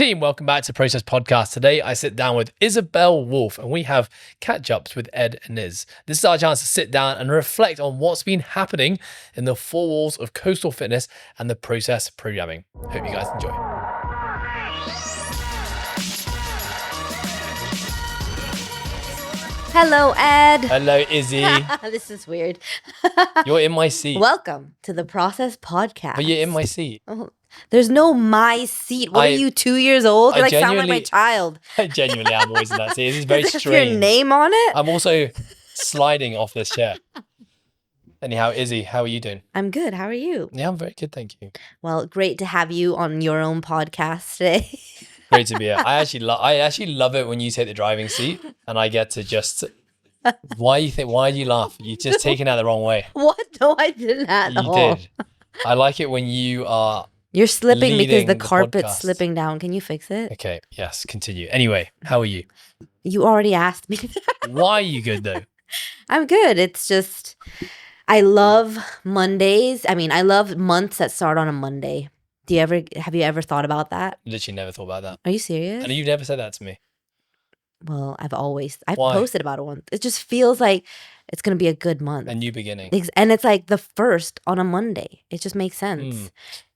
Team, welcome back to Process Podcast. Today, I sit down with Isabel Wolf and we have catch-ups with Ed and Iz. This is our chance to sit down and reflect on what's been happening in the four walls of Coastal Fitness and the Process programming. Hope you guys enjoy. Hello, Ed. Hello, Izzy. This is weird. You're in my seat. Welcome to the Process Podcast. But you're in my seat. Oh, there's no my seat. What are you, 2 years old? You sound like my child. I genuinely am always in that seat. This is very Does strange. your name on it? I'm also sliding off this chair. Anyhow, Izzy, how are you doing? I'm good. How are you? Yeah, I'm very good, thank you. Well, great to have you on your own podcast today. Great to be here. I actually love it when you take the driving seat and I get to just. Why do you laugh? You're just taking that the wrong way. What? No, I didn't at all. You did. I like it when you are. You're slipping because the leading carpet's podcast. slipping down. Can you fix it? Okay. Yes. Continue. Anyway, how are you? You already asked me. Why are you good though? I'm good. It's just, I love Mondays. I mean, I love months that start on a Monday. Have you ever thought about that? Literally never thought about that. Are you serious? And you've never said that to me. Well, I've Why? posted about it once. It just feels like it's going to be a good month. A new beginning. And it's like the first on a Monday. It just makes sense.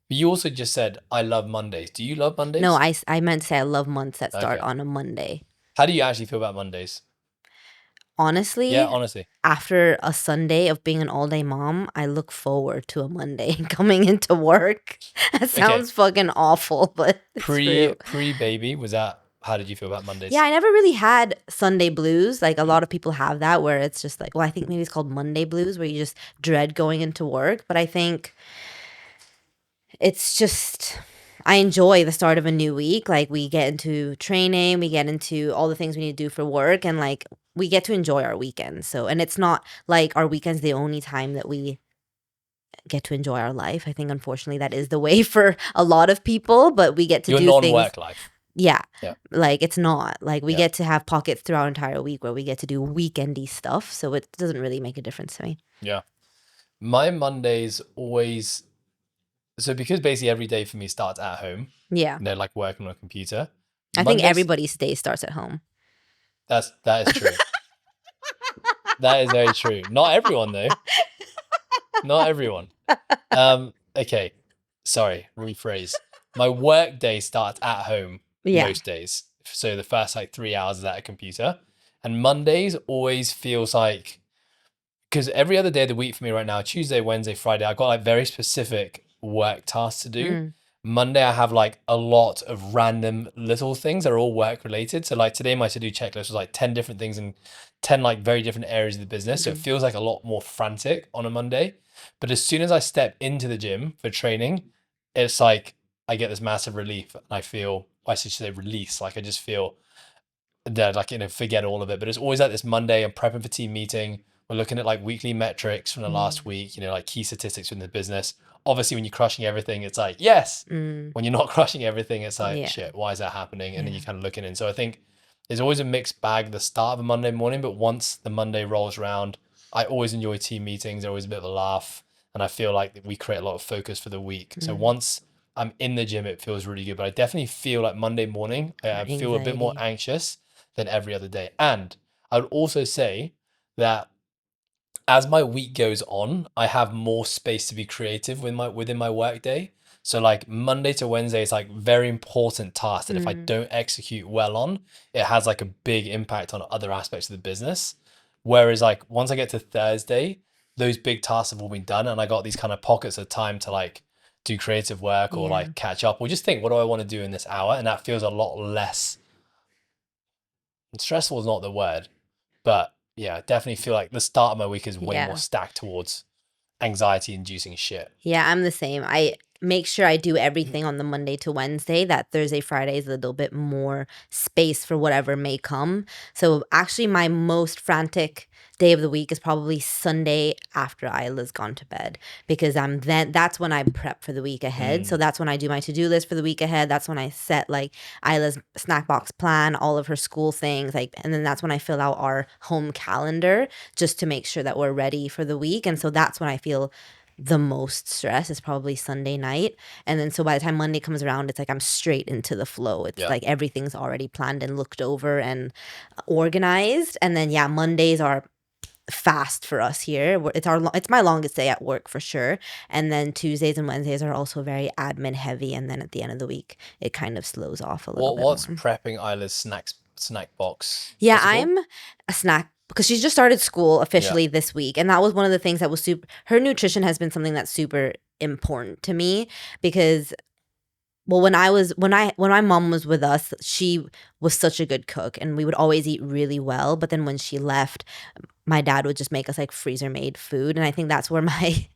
But you also just said, I love Mondays. Do you love Mondays? No, I meant to say I love months that start Okay. on a Monday. How do you actually feel about Mondays? Honestly, Yeah, honestly. after a Sunday of being an all-day mom, I look forward to a Monday coming into work. That sounds fucking awful, but it's true. Pre-baby, how did you feel about Mondays? Yeah, I never really had Sunday blues. Like a lot of people have that where it's just like, well, I think maybe it's called Monday blues where you just dread going into work. But I think it's just, I enjoy the start of a new week. Like we get into training, we get into all the things we need to do for work, and like we get to enjoy our weekends. So, and it's not like our weekends the only time that we get to enjoy our life. I think unfortunately that is the way for a lot of people, but we get to Your do non-work things. life. Yeah. Yeah. Like it's not. Like we Yeah. get to have pockets throughout our entire week where we get to do weekendy stuff. So it doesn't really make a difference to me. Yeah. My Mondays always, so because basically every day for me starts at home, Yeah. like working on a computer. I think Mondays- everybody's day starts at home. That is true. That is very true. Not everyone though. Not everyone. Okay. Sorry, rephrase. My work day starts at home Yeah. most days. So the first like 3 hours is at a computer. And Mondays always feels like, because every other day of the week for me right now, Tuesday, Wednesday, Friday, I've got like very specific work tasks to do. Monday, I have like a lot of random little things that are all work related. So like today, my to-do checklist was like 10 different things in 10 like very different areas of the business. So it feels like a lot more frantic on a Monday. But as soon as I step into the gym for training, it's like I get this massive relief and I feel, I should say release. Like I just feel that like, forget all of it. But it's always like this Monday, I'm prepping for team meeting. We're looking at like weekly metrics from the last week, like key statistics in the business. Obviously, when you're crushing everything, it's like, yes. When you're not crushing everything, it's like, shit, why is that happening? And then you're kind of looking in. So I think there's always a mixed bag at the start of a Monday morning, but once the Monday rolls around, I always enjoy team meetings. They're always a bit of a laugh. And I feel like we create a lot of focus for the week. So once I'm in the gym, it feels really good. But I definitely feel like Monday morning, I feel a bit more anxious than every other day. And I would also say that as my week goes on, I have more space to be creative within my work day. So like Monday to Wednesday is like very important task that if I don't execute well on, it has like a big impact on other aspects of the business. Whereas like once I get to Thursday, those big tasks have all been done and I got these kind of pockets of time to like do creative work or like catch up or just think, what do I want to do in this hour? And that feels a lot less, stressful is not the word, but yeah, I definitely feel like the start of my week is way more stacked towards anxiety inducing shit. Yeah, I'm the same. I make sure I do everything on the Monday to Wednesday. That Thursday, Friday is a little bit more space for whatever may come. So actually my most frantic day of the week is probably Sunday after Isla's gone to bed, because that's when I prep for the week ahead. So that's when I do my to-do list for the week ahead. That's when I set like Isla's snack box plan, all of her school things, like, and then that's when I fill out our home calendar just to make sure that we're ready for the week. And so that's when I feel the most stress is probably Sunday night. And then so by the time Monday comes around, it's like I'm straight into the flow. It's Yeah. like everything's already planned and looked over and organized. And then yeah, Mondays are fast for us here. It's my longest day at work for sure. And then Tuesdays and Wednesdays are also very admin heavy. And then at the end of the week, it kind of slows off a little bit What's more. prepping Isla's snack box? Yeah, What's it called? I'm a snack because she's just started school officially this week, and that was one of the things that was super. Her nutrition has been something that's super important to me because, well, when my mom was with us, she was such a good cook, and we would always eat really well. But then when she left, my dad would just make us like freezer made food, and I think that's where my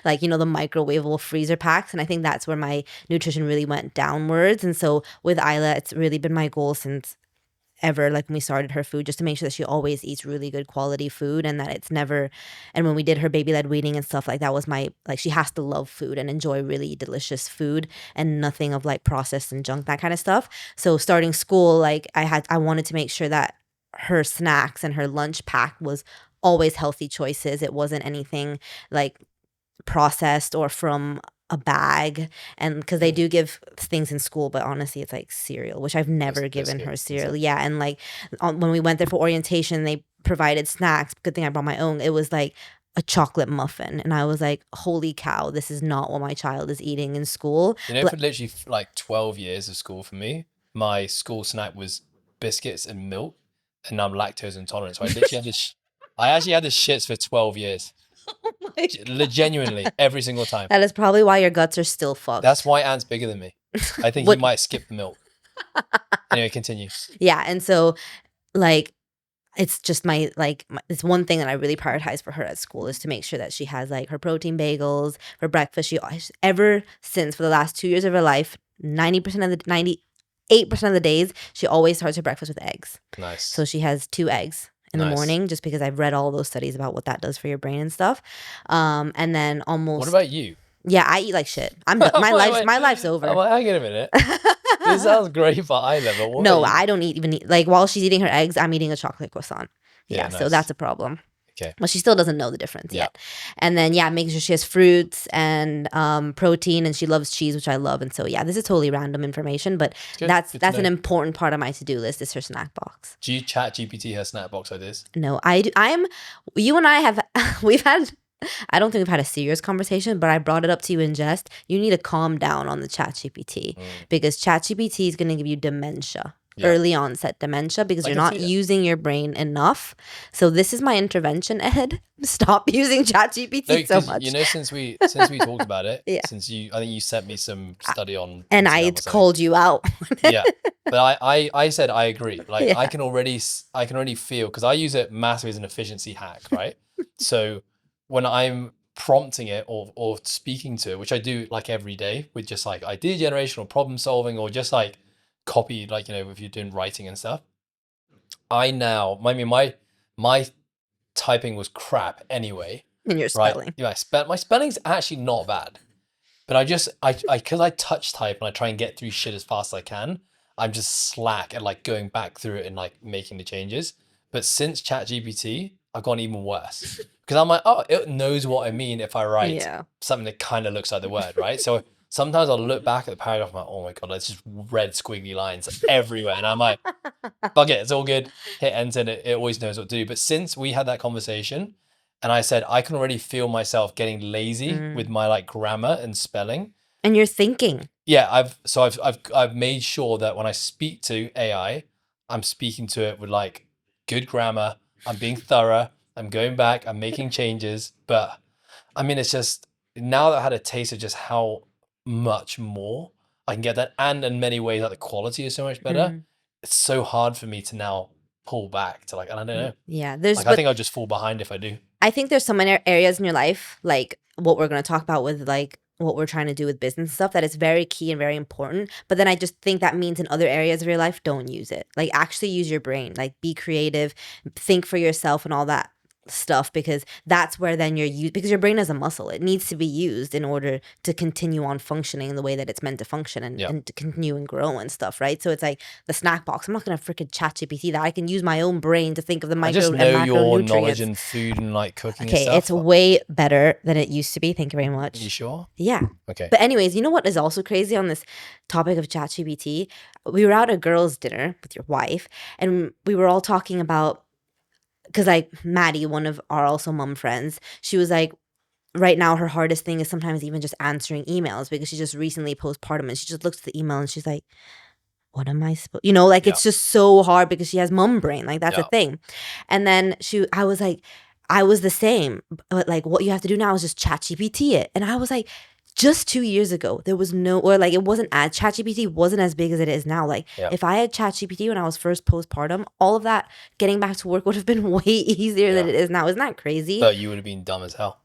like, the microwavable freezer packs, and I think that's where my nutrition really went downwards. And so with Isla, it's really been my goal since ever, like when we started her food, just to make sure that she always eats really good quality food, and that it's never, and when we did her baby led weaning and stuff, like that was my, like, she has to love food and enjoy really delicious food and nothing of like processed and junk, that kind of stuff. So starting school, like I wanted to make sure that her snacks and her lunch pack was always healthy choices. It wasn't anything like processed or from a bag, and because they do give things in school, but honestly it's like cereal, which I've never given her cereal. Yeah, and like when we went there for orientation, they provided snacks. Good thing I brought my own. It was like a chocolate muffin, and I was like, holy cow, this is not what my child is eating in school. For literally like 12 years of school for me, my school snack was biscuits and milk, and I'm lactose intolerant, so I literally had I actually had the shits for 12 years. Genuinely, every single time. That is probably why your guts are still fucked. That's why Ant's bigger than me. I think he might skip the milk. Anyway, continue. Yeah, and so like it's just it's one thing that I really prioritize for her at school is to make sure that she has like her protein bagels for breakfast. Ever since for the last 2 years of her life, 98% of the days, she always starts her breakfast with eggs. Nice. So she has 2 eggs in the morning, just because I've read all those studies about what that does for your brain and stuff. And then almost. What about you? Yeah, I eat like shit. I'm done. My life's over. I'm like, hang on a minute. This sounds great for Isla, no, I don't even eat. Like while she's eating her eggs, I'm eating a chocolate croissant. Yeah, nice. So that's a problem. Okay. Well, she still doesn't know the difference yet. And then making sure she has fruits and protein, and she loves cheese, which I love. And so this is totally random information, but that's an important part of my to-do list is her snack box. Do you chat GPT her snack box ideas? No, I do. You and I have we've had. I don't think we've had a serious conversation, but I brought it up to you in jest. You need to calm down on the ChatGPT because ChatGPT is going to give you dementia. Early onset dementia because you're not using your brain enough. So this is my intervention, Ed. Stop using ChatGPT so much. Since we talked about it, I think you sent me some study on, and I called you out. Yeah, but I said I agree. Like I can already feel, because I use it massively as an efficiency hack, right? So when I'm prompting it or speaking to it, which I do like every day with just like idea generation or problem solving or just like copy, like, if you're doing writing and stuff, my typing was crap anyway. And your spelling. Right? Yeah, my spelling's actually not bad. But because I touch type and I try and get through shit as fast as I can, I'm just slack at like going back through it and like making the changes. But since ChatGPT, I've gone even worse. Because I'm like, oh, it knows what I mean if I write something that kind of looks like the word, right? So sometimes I'll look back at the paragraph and I'm like, oh my God, there's just red squiggly lines everywhere. And I'm like, fuck it, it's all good. Hit enter and it always knows what to do. But since we had that conversation and I said, I can already feel myself getting lazy with my like grammar and spelling. And you're thinking. Yeah, I've made sure that when I speak to AI, I'm speaking to it with like good grammar. I'm being thorough. I'm going back. I'm making changes. But I mean, it's just now that I had a taste of just how much more I can get that, and in many ways like the quality is so much better. It's so hard for me to now pull back to like, I don't know. Yeah, I think I'll just fall behind if I do. I think there's some areas in your life, like what we're going to talk about with like what we're trying to do with business stuff, that is very key and very important. But then I just think that means in other areas of your life, don't use it. Like actually use your brain, like be creative, think for yourself and all that. stuff, because that's where then because your brain is a muscle. It needs to be used in order to continue on functioning in the way that it's meant to function, and to continue and grow and stuff, right? So it's like the snack box. I'm not going to freaking ChatGPT that. I can use my own brain to think of the I micro just and know your knowledge macronutrients. in food and like cooking and Okay, stuff. it's way better than it used to be. Thank you very much. You sure? Yeah. Okay. But anyways, you know what is also crazy on this topic of ChatGPT? We were at a girls' dinner with your wife, and we were all talking about, because like Maddie, one of our also mom friends, she was like, right now her hardest thing is sometimes even just answering emails, because she just recently postpartum, and she just looks at the email and she's like, what am I supposed, like it's just so hard because she has mom brain. Like that's a thing. And then I was like, I was the same, but like what you have to do now is just chat GPT it. And I was like, just 2 years ago, there was no, or like it wasn't as, ChatGPT wasn't as big as it is now. Like if I had ChatGPT when I was first postpartum, all of that getting back to work would have been way easier than it is now. Isn't that crazy? But you would have been dumb as hell.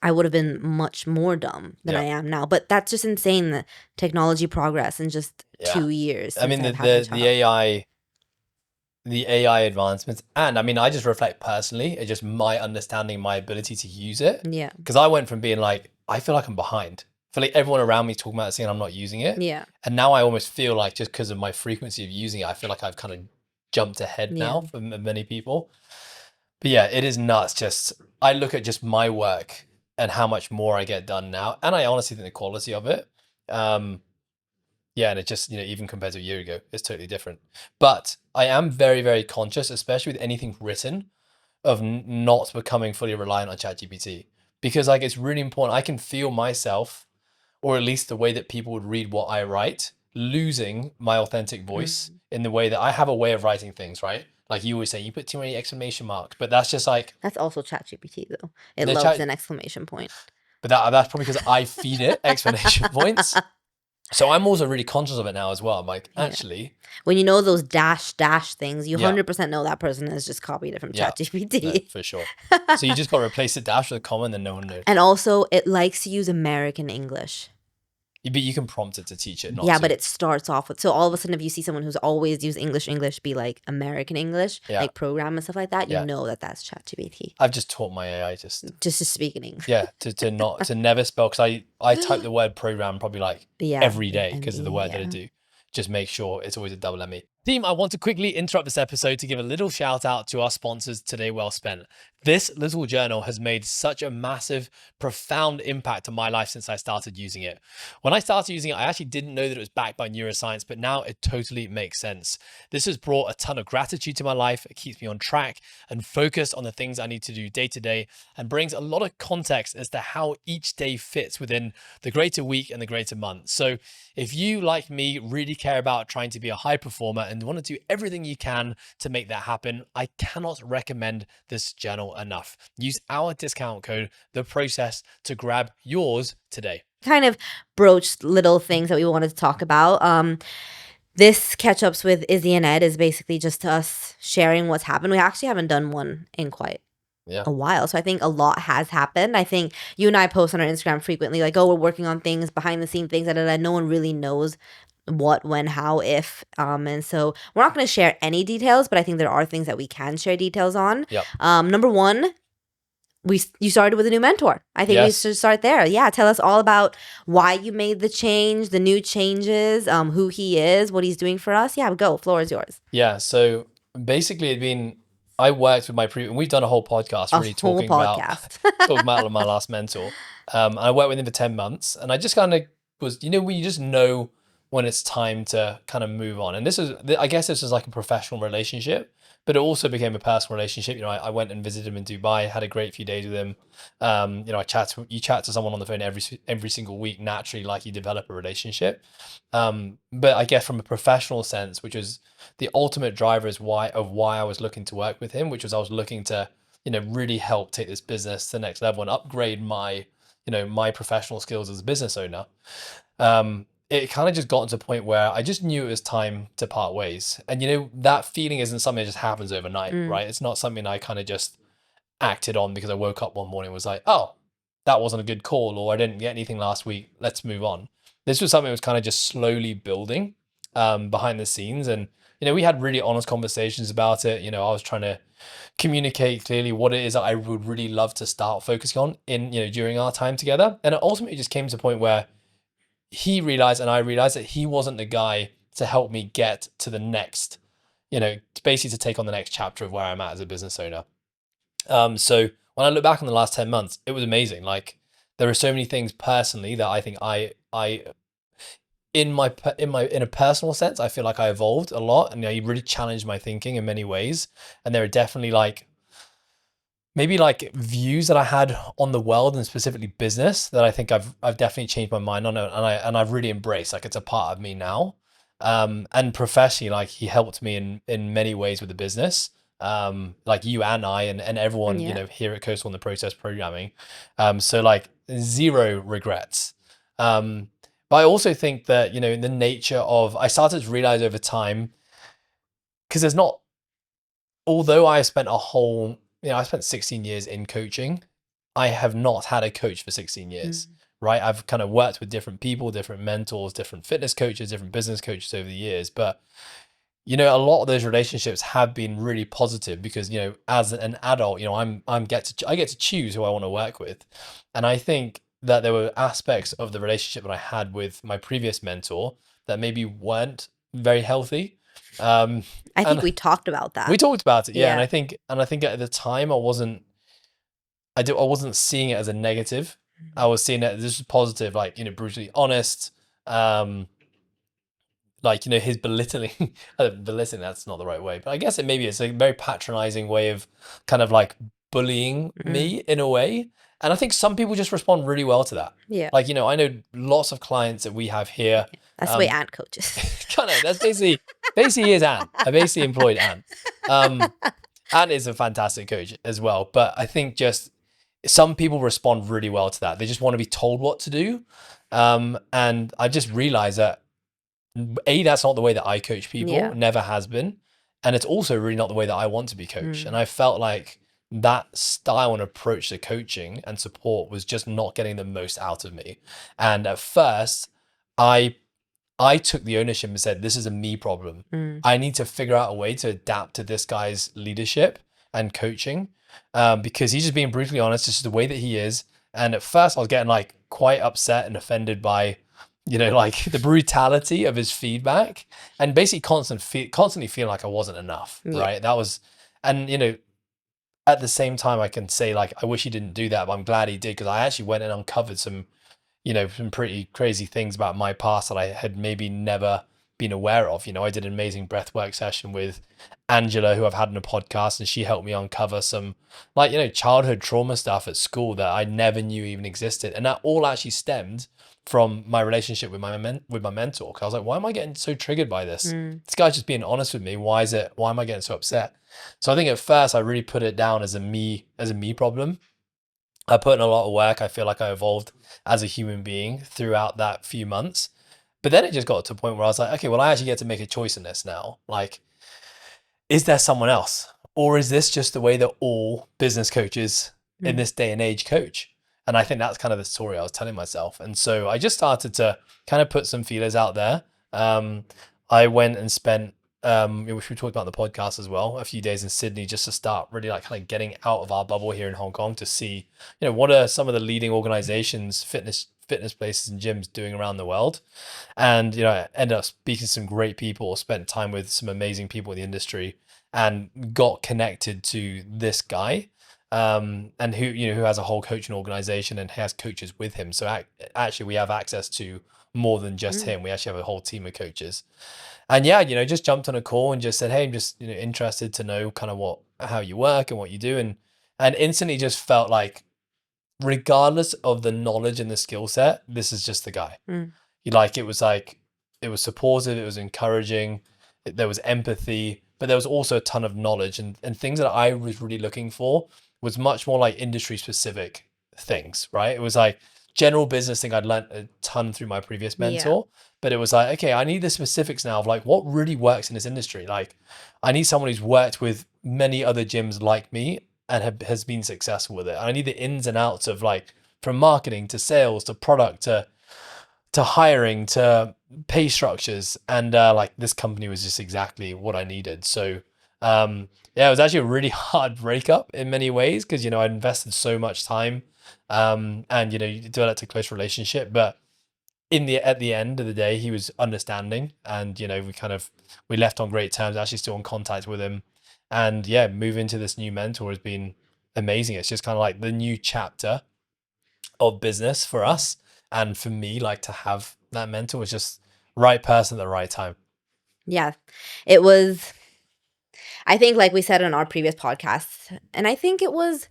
I would have been much more dumb than I am now. But that's just insane, the technology progress in just 2 years. I mean, the AI advancements, and I mean, I just reflect personally, it's just my understanding, my ability to use it. Yeah. Because I went from being like, I feel like I'm behind. I feel like everyone around me is talking about it, saying I'm not using it. Yeah. And now I almost feel like, just because of my frequency of using it, I feel like I've kind of jumped ahead now for many people. But yeah, it is nuts. Just, I look at just my work and how much more I get done now. And I honestly think the quality of it, yeah, and it just, even compared to a year ago, it's totally different. But I am very, very conscious, especially with anything written, of not becoming fully reliant on ChatGPT. Because like, it's really important. I can feel myself, or at least the way that people would read what I write, losing my authentic voice in the way that I have a way of writing things, right? Like you always say, you put too many exclamation marks, but that's just like... That's also ChatGPT though. It loves an exclamation point. But that's probably because I feed it exclamation points. So I'm also really conscious of it now as well. I'm like, actually... When you know those dash things, you 100% know that person has just copied it from ChatGPT. No, for sure. So you just got to replace the dash with a comma, and then no one knows. And also, it likes to use American English. But you can prompt it to teach it, not Yeah, to. but it starts off with... So all of a sudden, if you see someone who's always used English be like American English, like program and stuff like that, you know that that's ChatGPT. I've just taught my AI just to speak in English. Yeah, to never spell, because I type the word program probably like every day because of the word that I do. Just make sure it's always a double M-E. Team, I want to quickly interrupt this episode to give a little shout out to our sponsors today, Well Spent. This little journal has made such a massive, profound impact on my life since I started using it. When I started using it, I actually didn't know that it was backed by neuroscience, but now it totally makes sense. This has brought a ton of gratitude to my life. It keeps me on track and focused on the things I need to do day to day, and brings a lot of context as to how each day fits within the greater week and the greater month. So if you, like me, really care about trying to be a high performer and want to do everything you can to make that happen, I cannot recommend this journal enough. Use our discount code, The Process, to grab yours today. Kind of broached little things that we wanted to talk about. This catch-ups with Izzy and Ed is basically just us sharing what's happened. We actually haven't done one in quite a while. So I think a lot has happened. I think you and I post on our Instagram frequently, like, oh, we're working on things, behind the scene things that no one really knows what, when, how, if. And so we're not going to share any details, but I think there are things that we can share details on. Number one, you started with a new mentor. I think we should start there. Yeah, tell us all about why you made the change, the new changes, who he is, what he's doing for us. Yeah, go. Floor is yours. Yeah, so basically I worked with and we've done a whole podcast talking about my last mentor. I worked with him for 10 months, and I just kind of was, when you just know when it's time to kind of move on. And I guess this was like a professional relationship, but it also became a personal relationship. I went and visited him in Dubai, had a great few days with him. You chat to someone on the phone every single week, naturally, like you develop a relationship. But I guess from a professional sense, which was the ultimate driver of why I was looking to work with him, which was I was looking to, really help take this business to the next level and upgrade my professional skills as a business owner. It kind of just got to a point where I just knew it was time to part ways. And, that feeling isn't something that just happens overnight, right? It's not something I kind of just acted on because I woke up one morning and was like, oh, that wasn't a good call, or I didn't get anything last week, let's move on. This was something that was kind of just slowly building behind the scenes. And, we had really honest conversations about it. I was trying to communicate clearly what it is that I would really love to start focusing on in, during our time together. And it ultimately just came to a point where he realized and I realized that he wasn't the guy to help me get to the next, basically to take on the next chapter of where I'm at as a business owner. So when I look back on the last 10 months, it was amazing. Like, there are so many things personally that I think I in a personal sense, I feel like I evolved a lot, and he really challenged my thinking in many ways. And there are definitely maybe views that I had on the world and specifically business that I think I've definitely changed my mind on it, and I've really embraced. Like, it's a part of me now. And professionally, like, he helped me in many ways with the business. Like you and I and everyone, Yeah. here at Coastal in the process programming. So like, zero regrets. But I also think that, in the nature of, I started to realize over time, because there's not, although I spent I spent 16 years in coaching, I have not had a coach for 16 years, right? I've kind of worked with different people, different mentors, different fitness coaches, different business coaches over the years. But, a lot of those relationships have been really positive because, as an adult, I get to choose who I want to work with. And I think that there were aspects of the relationship that I had with my previous mentor that maybe weren't very healthy. I think And we talked about that. we talked about it, yeah. Yeah. And I think at the time I wasn't seeing it as a negative. I was seeing it as this was positive, like, brutally honest. Like, his belittling, belittling, that's not the right way, but I guess it's a very patronizing way of kind of like bullying me in a way. And I think some people just respond really well to that. Yeah. Like, I know lots of clients that we have here. That's the way Ant coaches. Kind of, that's basically is Ant. I basically employed Ant. Ant is a fantastic coach as well. But I think just some people respond really well to that. They just want to be told what to do. And I just realized that, that's not the way that I coach people. Yeah. Never has been. And it's also really not the way that I want to be coached. And I felt like that style and approach to coaching and support was just not getting the most out of me. And at first, I took the ownership and said, this is a me problem. I need to figure out a way to adapt to this guy's leadership and coaching, because he's just being brutally honest. This is the way that he is. And at first I was getting like quite upset and offended by, like, the brutality of his feedback, and basically constantly feeling like I wasn't enough. Yeah. Right. That was, and, at the same time I can say, like, I wish he didn't do that, but I'm glad he did, because I actually went and uncovered some pretty crazy things about my past that I had maybe never been aware of. I did an amazing breathwork session with Angela, who I've had on a podcast, and she helped me uncover some, like, childhood trauma stuff at school that I never knew even existed. And that all actually stemmed from my relationship with my mentor. Cause I was like, why am I getting so triggered by this? This guy's just being honest with me. Why am I getting so upset? So I think at first I really put it down as a me problem. I put in a lot of work. I feel like I evolved as a human being throughout that few months. But then it just got to a point where I was like, okay, well, I actually get to make a choice in this now. Like, is there someone else? Or is this just the way that all business coaches in this day and age coach? And I think that's kind of the story I was telling myself. And so I just started to kind of put some feelers out there. I went and spent, which we talked about on the podcast as well, a few days in Sydney, just to start really like kind of getting out of our bubble here in Hong Kong to see, what are some of the leading organizations, fitness places and gyms doing around the world. And, I ended up speaking to some great people, spent time with some amazing people in the industry, and got connected to this guy, and who has a whole coaching organization and has coaches with him. So actually we have access to more than just him. We actually have a whole team of coaches. And yeah, just jumped on a call and just said, hey, I'm just, interested to know kind of how you work and what you do. And instantly just felt like, regardless of the knowledge and the skill set, this is just the guy. It was supportive, it was encouraging, there was empathy, but there was also a ton of knowledge and things that I was really looking for was much more like industry specific things, right? It was like general business thing I'd learned a ton through my previous mentor, but it was like, okay, I need the specifics now of like what really works in this industry. Like, I need someone who's worked with many other gyms like me and has been successful with it. I need the ins and outs of, like, from marketing to sales to product to hiring to pay structures. And like, this company was just exactly what I needed. So Yeah, it was actually a really hard breakup in many ways because, I invested so much time, and, you developed a close relationship. But at the end of the day, he was understanding, and, we left on great terms, actually still in contact with him. And yeah, moving to this new mentor has been amazing. It's just kind of like the new chapter of business for us. And for me, like to have that mentor was just right person at the right time. Yeah. It was, I think, like we said on our previous podcast, and I think it was,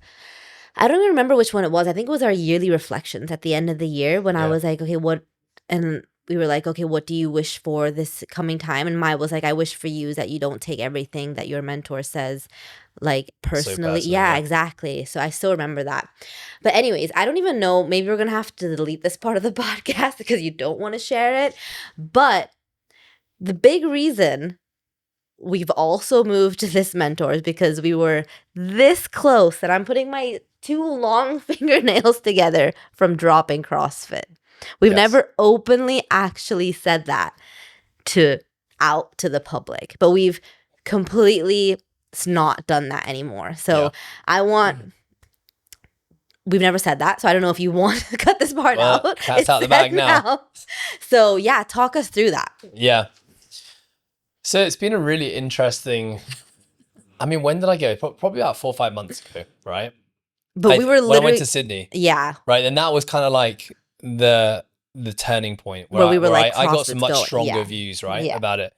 I don't even remember which one it was. I think it was our yearly reflections at the end of the year when I Yeah. was like, okay, what, and we were like, okay, what do you wish for this coming time? And Maya was like, I wish for you is that you don't take everything that your mentor says like So personally. personally, Yeah, yeah. exactly. So I still remember that. But anyways, I don't even know. Maybe we're going to have to delete this part of the podcast because you don't want to share it. But the big reason we've also moved to this mentor is because we were this close that I'm putting my two long fingernails together from dropping CrossFit. We've Yes. never openly actually said that to out to the public, but we've completely not done that anymore. So Yeah. I want, we've never said that. So I don't know if you want to cut this part Well, out. cat's It's out the said bag now. So yeah, talk us through that. Yeah. So it's been a really interesting. I mean, when did I go? Probably about 4 or 5 months ago, right? But we were When I went literally, to Sydney, yeah, right, and that was kind of like the turning point where where we were like, I got some CrossFit's much going. stronger Yeah. views, right, Yeah. about it.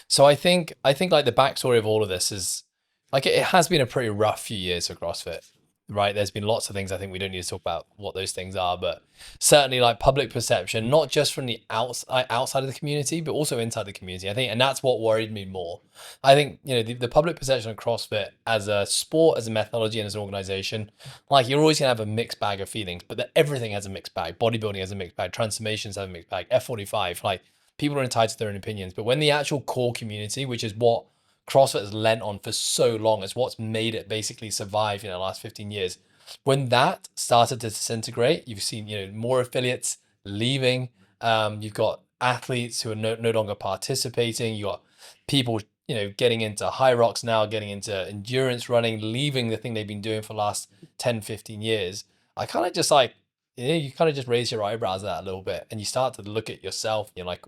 So I think like the backstory of all of this is like it has been a pretty rough few years for CrossFit, right? There's been lots of things. I think we don't need to talk about what those things are, but certainly like public perception, not just from the outside of the community, but also inside the community. I think, and that's what worried me more. I think the public perception of CrossFit as a sport, as a methodology, and as an organization, like you're always gonna have a mixed bag of feelings, but that everything has a mixed bag. Bodybuilding has a mixed bag. Transformations have a mixed bag. F45, like people are entitled to their own opinions, but when the actual core community, which is what CrossFit has lent on for so long, it's what's made it basically survive in the last 15 years. When that started to disintegrate, you've seen more affiliates leaving. You've got athletes who are no longer participating. You got people getting into high rocks now, getting into endurance running, leaving the thing they've been doing for the last 10, 15 years. I kind of just like you kind of just raise your eyebrows at that a little bit, and you start to look at yourself. And you're like,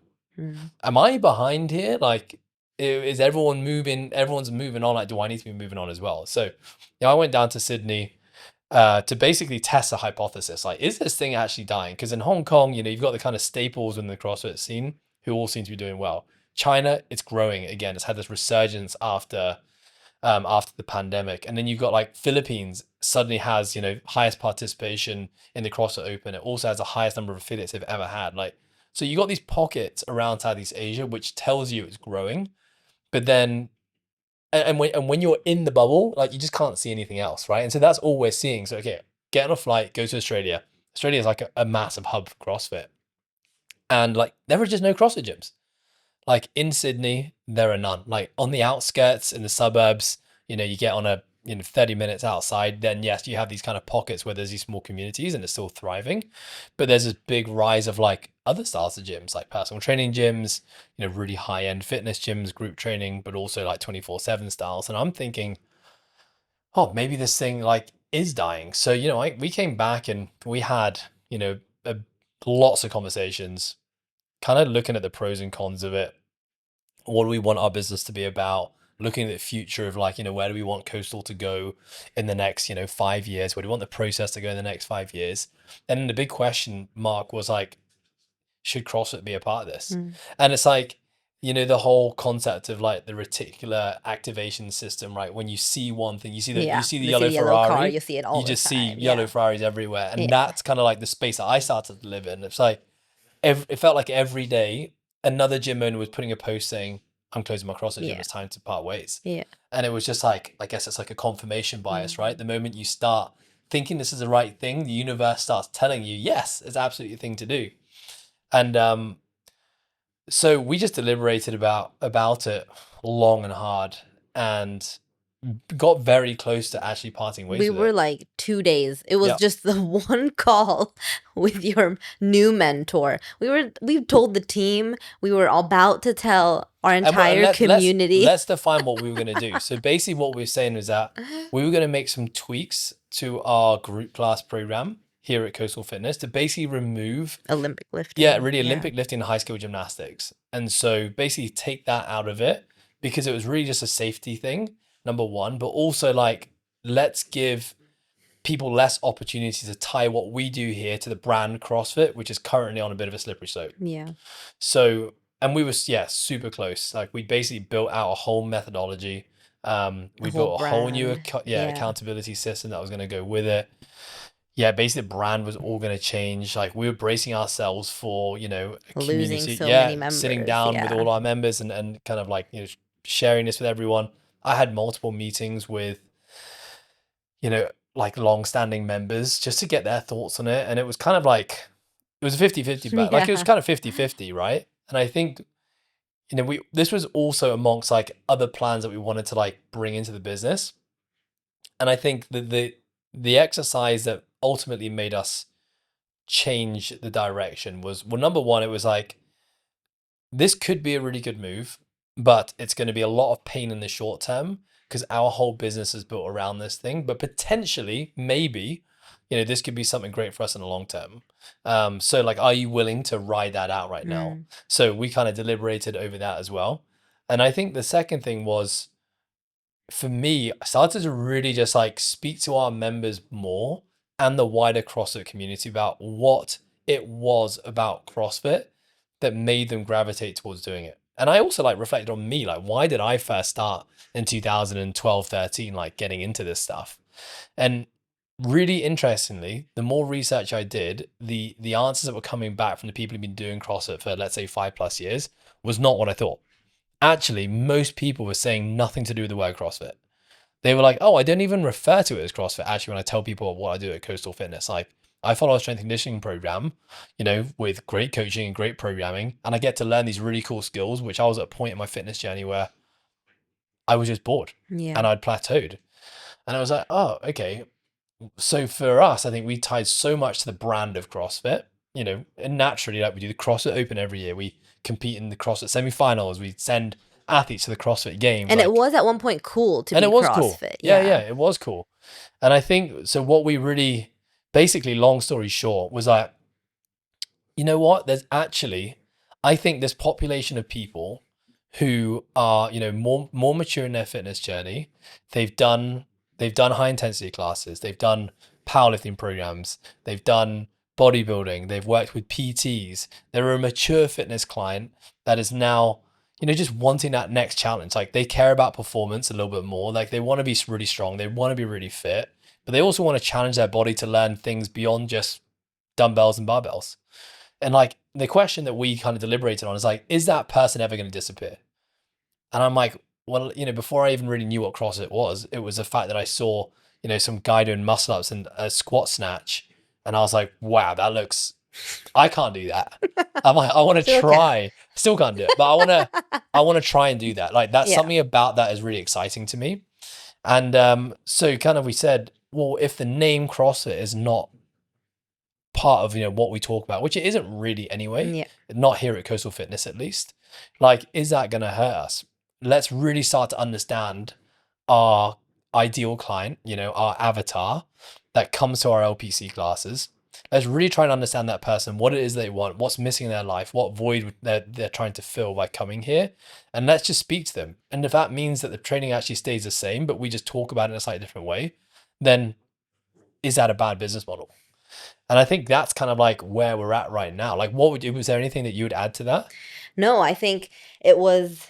am I behind here? Like, is everyone moving? Everyone's moving on. Like, do I need to be moving on as well? So, I went down to Sydney to basically test a hypothesis. Like, is this thing actually dying? Because in Hong Kong, you've got the kind of staples in the CrossFit scene who all seem to be doing well. China, it's growing again. It's had this resurgence after the pandemic, and then you've got like Philippines suddenly has highest participation in the CrossFit Open. It also has the highest number of affiliates they've ever had. Like, so you got these pockets around Southeast Asia, which tells you it's growing. But then, and when you're in the bubble, like you just can't see anything else, right? And so that's all we're seeing. So okay, get on a flight, go to Australia. Australia is like a massive hub for CrossFit, and like there are just no CrossFit gyms. Like in Sydney, there are none. Like on the outskirts in the suburbs, you get on a 30 minutes outside, then yes, you have these kind of pockets where there's these small communities and it's still thriving. But there's this big rise of like other styles of gyms, like personal training gyms, really high-end fitness gyms, group training, but also like 24/7 styles. And I'm thinking, oh, maybe this thing like is dying. So, we came back and we had, a, lots of conversations, kind of looking at the pros and cons of it. What do we want our business to be about? Looking at the future of like, where do we want Coastal to go in the next, 5 years? Where do we want the process to go in the next 5 years? And then the big question mark was like, should CrossFit be a part of this? And it's like, the whole concept of like the reticular activation system, right? When you see one thing, you see the yellow yellow car, Ferrari, you see it all you the just see time. yellow Yeah. Ferraris everywhere. And Yeah. that's kind of like the space that I started to live in. It's like, it felt like every day another gym owner was putting a post saying, I'm closing my CrossFit gym, Yeah. it's time to part ways. Yeah. And it was just like, I guess it's like a confirmation bias, right? The moment you start thinking this is the right thing, the universe starts telling you, yes, it's absolutely the thing to do. And so we just deliberated about it long and hard and got very close to actually parting ways We with were it. like 2 days. It was Yeah. just the one call with your new mentor. We told the team, we were about to tell our And entire community. let's define what we were going to do. So basically what we were saying is that we were going to make some tweaks to our group class program here at Coastal Fitness to basically remove Olympic lifting. Olympic lifting and high skill gymnastics. And so basically take that out of it because it was really just a safety thing, number one, but also like let's give people less opportunity to tie what we do here to the brand CrossFit, which is currently on a bit of a slippery slope. Yeah. So, and we were, super close. Like we basically built out a whole methodology. We built a whole new accountability system that was going to go with it. Yeah, basically the brand was all going to change. Like we were bracing ourselves for, losing so many members. Sitting down with all our members and kind of like, sharing this with everyone. I had multiple meetings with, like long-standing members just to get their thoughts on it. And it was kind of like, it was a 50-50 bet. Like it was kind of 50-50, right? And I think, this was also amongst like other plans that we wanted to like bring into the business. And I think that the exercise that ultimately made us change the direction was, well, number one, it was like, this could be a really good move, but it's going to be a lot of pain in the short term because our whole business is built around this thing, but potentially, maybe, this could be something great for us in the long term. So like, are you willing to ride that out right now? So we kind of deliberated over that as well. And I think the second thing was, for me, I started to really just like speak to our members more and the wider CrossFit community about what it was about CrossFit that made them gravitate towards doing it. And I also like reflected on me, like, why did I first start in 2012, 13, like getting into this stuff? And really interestingly, the more research I did, the answers that were coming back from the people who've been doing CrossFit for, let's say, 5+ years was not what I thought. Actually, most people were saying nothing to do with the word CrossFit. They were like, oh, I don't even refer to it as CrossFit. Actually, when I tell people what I do at Coastal Fitness, like I follow a strength and conditioning program, with great coaching and great programming. And I get to learn these really cool skills, which I was at a point in my fitness journey where I was just bored and I'd plateaued. And I was like, oh, okay. So for us, I think we tied so much to the brand of CrossFit, and naturally, like we do the CrossFit Open every year. We compete in the CrossFit semifinals. We send athletes to the CrossFit Games. And it was at one point cool to be CrossFit. Cool. Yeah, it was cool. And I think, so what we really, basically, long story short, was like, you know what? There's actually, I think this population of people who are, more mature in their fitness journey. They've done high intensity classes. They've done powerlifting programs. They've done bodybuilding. They've worked with PTs. They're a mature fitness client that is now, just wanting that next challenge. Like they care about performance a little bit more. Like they want to be really strong. They want to be really fit, but they also want to challenge their body to learn things beyond just dumbbells and barbells. And like the question that we kind of deliberated on is like, is that person ever going to disappear? And I'm like, well, before I even really knew what CrossFit was, it was the fact that I saw, some guy doing muscle ups and a squat snatch. And I was like, wow, I can't do that. I'm like, I want to try. Still can't do it, but I want to try and do that. Like that's something about that is really exciting to me. And so kind of we said, well, if the name CrossFit is not part of, what we talk about, which it isn't really anyway, not here at Coastal Fitness at least, like, is that going to hurt us? Let's really start to understand our ideal client, our avatar that comes to our LPC classes. Let's really try and understand that person, what it is they want, what's missing in their life, what void they're trying to fill by coming here. And let's just speak to them. And if that means that the training actually stays the same, but we just talk about it in a slightly different way, then is that a bad business model? And I think that's kind of like where we're at right now. Like, was there anything that you would add to that? No, I think it was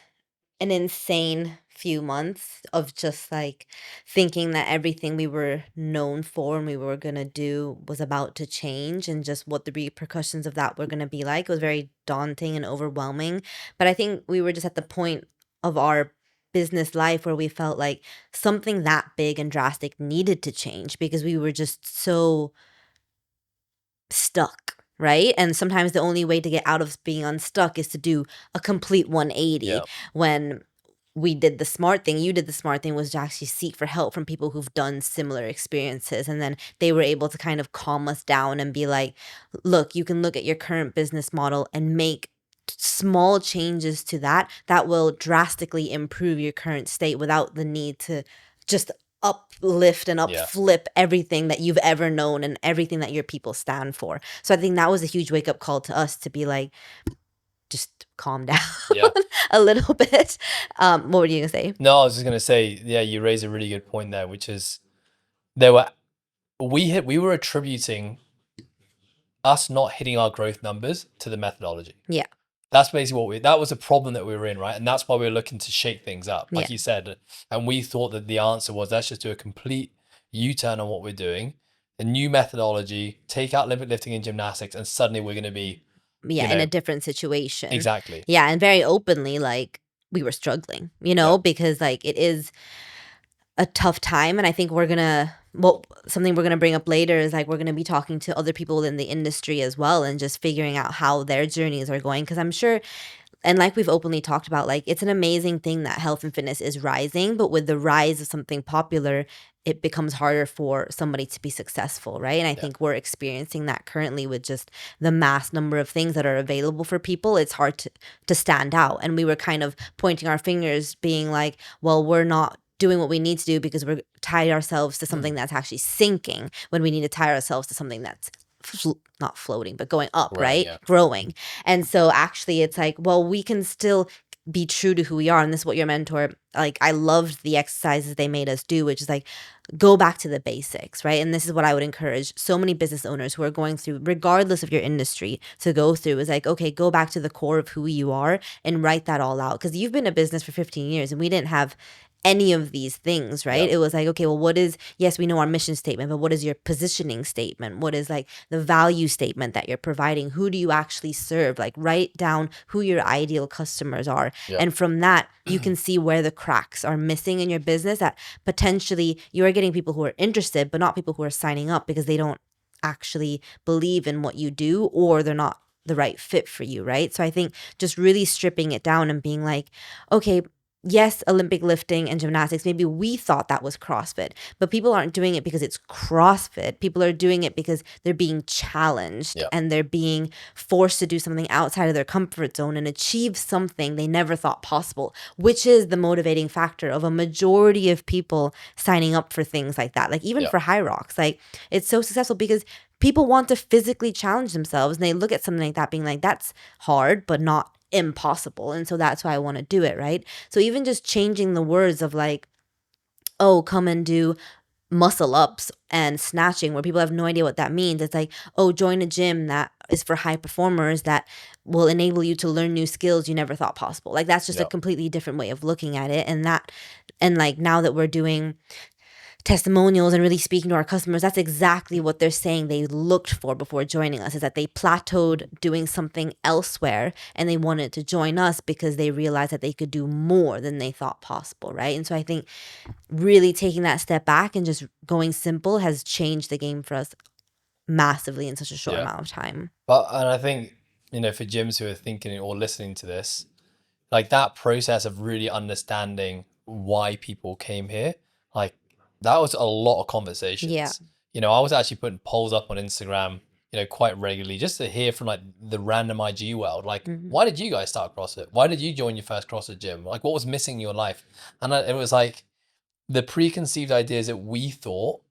an insane few months of just like thinking that everything we were known for and we were going to do was about to change and just what the repercussions of that were going to be like. It was very daunting and overwhelming. But I think we were just at the point of our business life where we felt like something that big and drastic needed to change because we were just so stuck. Right. And sometimes the only way to get out of being unstuck is to do a complete 180. When we did the smart thing, you did the smart thing, was to actually seek for help from people who've done similar experiences. And then they were able to kind of calm us down and be like, look, you can look at your current business model and make small changes to that will drastically improve your current state without the need to just uplift and Yeah. upflip everything that you've ever known and everything that your people stand for. So I think that was a huge wake up call to us to be like, just calm down Yeah. a little bit. What were you gonna say? No, I was just gonna say, yeah, you raised a really good point there, which is we were attributing us not hitting our growth numbers to the methodology. Yeah. That's basically that was a problem that we were in, right? And that's why we were looking to shake things up, like Yeah. you said. And we thought that the answer was, let's just do a complete U-turn on what we're doing, a new methodology, take out Olympic lifting and gymnastics, and suddenly we're going to be, Yeah, in a different situation. Exactly. Yeah, and very openly, like, we were struggling, because like it is a tough time. And I think something we're gonna bring up later is like we're gonna be talking to other people in the industry as well and just figuring out how their journeys are going. Cause I'm sure, and like we've openly talked about, like it's an amazing thing that health and fitness is rising, but with the rise of something popular, it becomes harder for somebody to be successful, right? And I think we're experiencing that currently with just the mass number of things that are available for people. It's hard to stand out. And we were kind of pointing our fingers, being like, well, we're not doing what we need to do because we're tied ourselves to something that's actually sinking when we need to tie ourselves to something that's not floating, but going up, right? Yeah. Growing. And so actually it's like, well, we can still be true to who we are. And this is what your mentor, like, I loved the exercises they made us do, which is like, go back to the basics, right? And this is what I would encourage so many business owners who are going through, regardless of your industry, to go through is like, okay, go back to the core of who you are and write that all out. Because you've been in business for 15 years and we didn't have any of these things, right? It was like, okay, well, yes, we know our mission statement, but what is your positioning statement? What is like the value statement that you're providing? Who do you actually serve? Like, write down who your ideal customers are. And from that, you can see where the cracks are missing in your business, that potentially you are getting people who are interested, but not people who are signing up because they don't actually believe in what you do, or they're not the right fit for you, right? So I think just really stripping it down and being like, okay, yes, Olympic lifting and gymnastics, maybe we thought that was CrossFit, but people aren't doing it because it's CrossFit. People are doing it because they're being challenged and they're being forced to do something outside of their comfort zone and achieve something they never thought possible, which is the motivating factor of a majority of people signing up for things like that. Like even for High Rocks, like it's so successful because people want to physically challenge themselves and they look at something like that being like, that's hard, but not impossible. And so that's why I want to do it, right? So even just changing the words of like, oh, come and do muscle ups and snatching, where people have no idea what that means. It's like, oh, join a gym that is for high performers that will enable you to learn new skills you never thought possible. Like that's just a completely different way of looking at it. And like now that we're doing testimonials and really speaking to our customers, that's exactly what they're saying they looked for before joining us, is that they plateaued doing something elsewhere and they wanted to join us because they realized that they could do more than they thought possible, right? And so I think really taking that step back and just going simple has changed the game for us massively in such a short amount of time. And I think, for gyms who are thinking or listening to this, like that process of really understanding why people came here, like that was a lot of conversations. I was actually putting polls up on Instagram, quite regularly just to hear from like the random IG world. Like, why did you guys start CrossFit? Why did you join your first CrossFit gym? Like, what was missing in your life? And it was like the preconceived ideas that we thought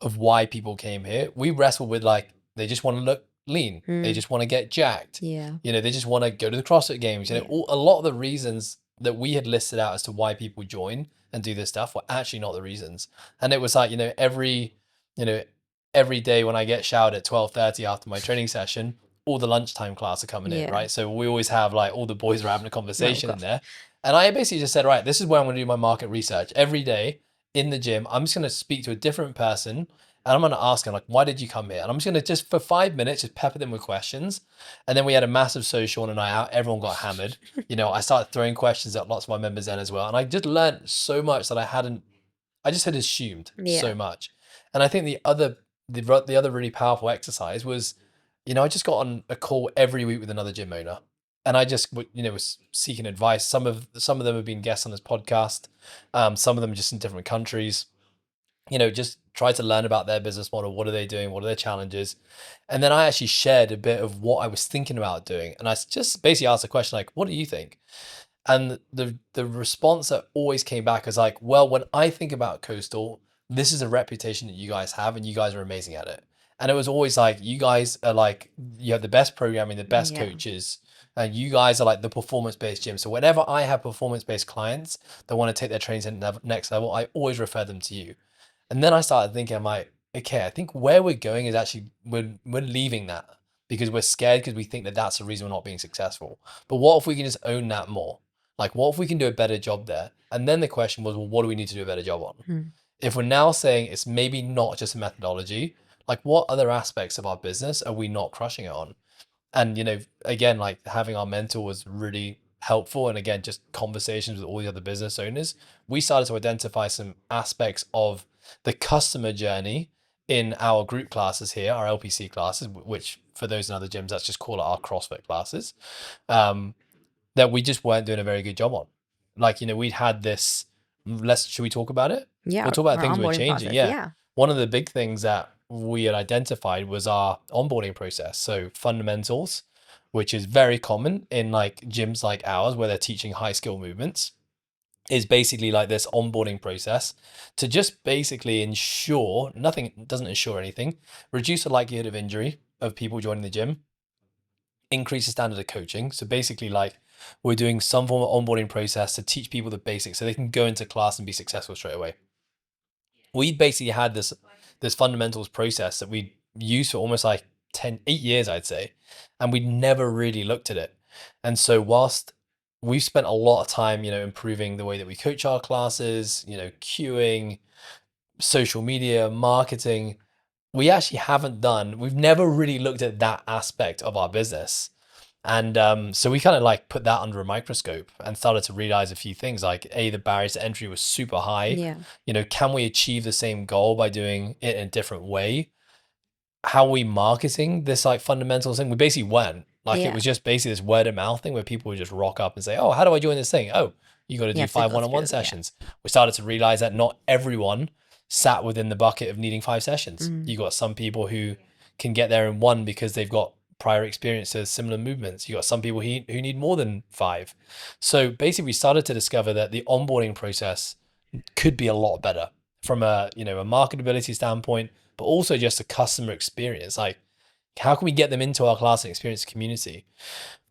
of why people came here. We wrestled with like, they just want to look lean. They just want to get jacked. They just want to go to the CrossFit games. A lot of the reasons that we had listed out as to why people join and do this stuff were actually not the reasons. And it was like, every day when I get showered at 12:30 after my training session, all the lunchtime class are coming in, right? So we always have like all the boys are having a conversation in there. And I basically just said, right, this is where I'm going to do my market research. Every day in the gym, I'm just going to speak to a different person and I'm going to ask them, like, why did you come here? And I'm just going to for 5 minutes, just pepper them with questions. And then we had a massive social on a night out. Everyone got hammered. I started throwing questions at lots of my members then as well. And I just learned so much that I just had assumed so much. And I think the other really powerful exercise was, I just got on a call every week with another gym owner. And I just, was seeking advice. Some of them have been guests on this podcast. Some of them just in different countries. just try to learn about their business model. What are they doing? What are their challenges? And then I actually shared a bit of what I was thinking about doing. And I just basically asked a question like, what do you think? And the response that always came back is like, well, when I think about Coastal, this is a reputation that you guys have and you guys are amazing at it. And it was always like, you guys are like, you have the best programming, the best Yeah. coaches, and you guys are like the performance-based gym. So whenever I have performance-based clients that want to take their training to the next level, I always refer them to you. And then I started thinking, I'm like, okay, I think where we're going is actually we're leaving that because we're scared because we think that that's the reason we're not being successful. But what if we can just own that more? Like, what if we can do a better job there? And then the question was, well, what do we need to do a better job on? Hmm. If we're now saying it's maybe not just a methodology, like what other aspects of our business are we not crushing it on? And again, like having our mentor was really helpful. And again, just conversations with all the other business owners, we started to identify some aspects of the customer journey in our group classes here, our LPC classes, which for those in other gyms, let's just call it our CrossFit classes, that we just weren't doing a very good job on. Like, we'd had this, should we talk about it? Yeah, We'll talk about our things we're onboarding changing. process. Yeah. Yeah. One of the big things that we had identified was our onboarding process. So fundamentals, which is very common in like gyms like ours where they're teaching high skill movements, is basically like this onboarding process to just basically ensure nothing doesn't ensure anything, reduce the likelihood of injury of people joining the gym, increase the standard of coaching. So basically, like we're doing some form of onboarding process to teach people the basics so they can go into class and be successful straight away. We basically had this fundamentals process that we used for almost like 8 years, I'd say, and we never really looked at it. And so whilst we've spent a lot of time, improving the way that we coach our classes, queuing, social media, marketing, we've never really looked at that aspect of our business. And so we kind of like put that under a microscope and started to realize a few things like the barriers to entry was super high. Yeah. Can we achieve the same goal by doing it in a different way? How are we marketing this like fundamental thing? We basically weren't. Like it Yeah. was just basically this word of mouth thing where people would just rock up and say, oh, how do I join this thing? Oh, you got to You do have to 5 go one-on-one through. Yeah. sessions. We started to realize that not everyone sat within the bucket of needing 5 sessions. Mm. You got some people who can get there in 1 because they've got prior experience to similar movements. You got some people who need more than 5. So basically we started to discover that the onboarding process could be a lot better from a marketability standpoint, but also just a customer experience. Like, how can we get them into our class and experience the community?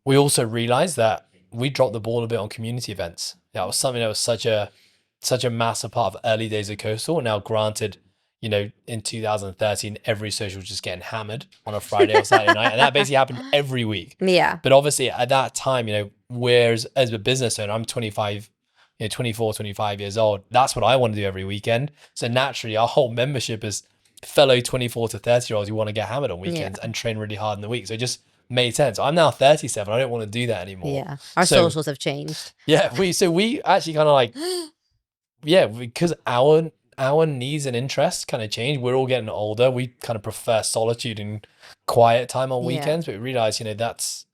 We also realized that we dropped the ball a bit on community events. That was something that was such a massive part of early days of Coastal. Now, granted, in 2013, every social was just getting hammered on a Friday or Saturday night, and that basically happened every week. Yeah. But obviously, at that time, whereas as a business owner, I'm 25, 24, 25 years old. That's what I want to do every weekend. So naturally, our whole membership is fellow 24 to 30-year-olds who want to get hammered on weekends and train really hard in the week. So it just made sense. I'm now 37. I don't want to do that anymore. Yeah. Our socials have changed. Yeah. We actually kind of like, yeah, because our needs and interests kind of change. We're all getting older. We kind of prefer solitude and quiet time on weekends, but we realize, that's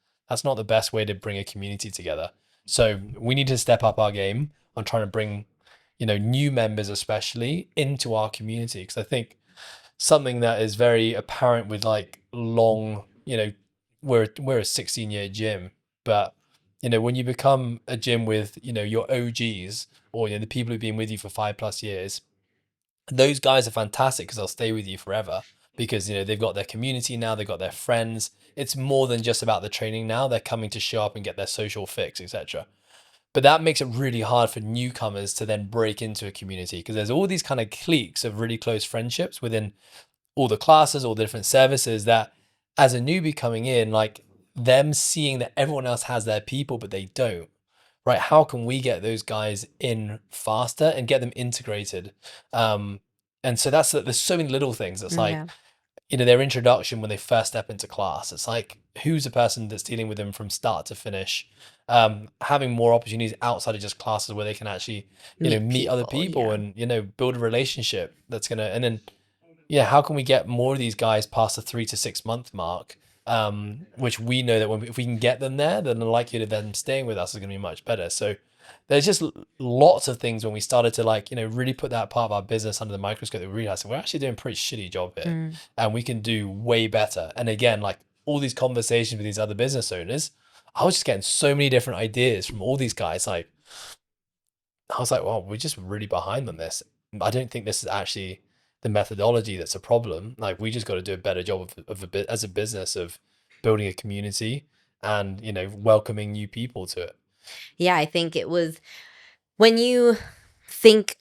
not the best way to bring a community together. So we need to step up our game on trying to bring, new members, especially into our community. Because I think something that is very apparent with like long, we're a 16-year gym, but when you become a gym with, your OGs or, the people who've been with you for 5+ years, those guys are fantastic because they'll stay with you forever because, they've got their community now, they've got their friends. It's more than just about the training now. They're coming to show up and get their social fix, etc. But that makes it really hard for newcomers to then break into a community because there's all these kind of cliques of really close friendships within all the classes, all the different services that as a newbie coming in, like them seeing that everyone else has their people, but they don't, right? How can we get those guys in faster and get them integrated? And so there's so many little things. It's like, their introduction when they first step into class. It's like, who's the person that's dealing with them from start to finish? Having more opportunities outside of just classes where they can actually, meet other people and, build a relationship that's going to, and then, how can we get more of these guys past the 3 to 6 month mark? Which we know that if we can get them there, then the likelihood of them staying with us is going to be much better. So there's just lots of things when we started to like, really put that part of our business under the microscope that we realized we're actually doing a pretty shitty job here and we can do way better. And again, like all these conversations with these other business owners, I was just getting so many different ideas from all these guys. Like, I was like, well, we're just really behind on this. I don't think this is actually the methodology that's a problem. Like, we just got to do a better job of a bit as a business of building a community and, welcoming new people to it. Yeah, I think it was when you think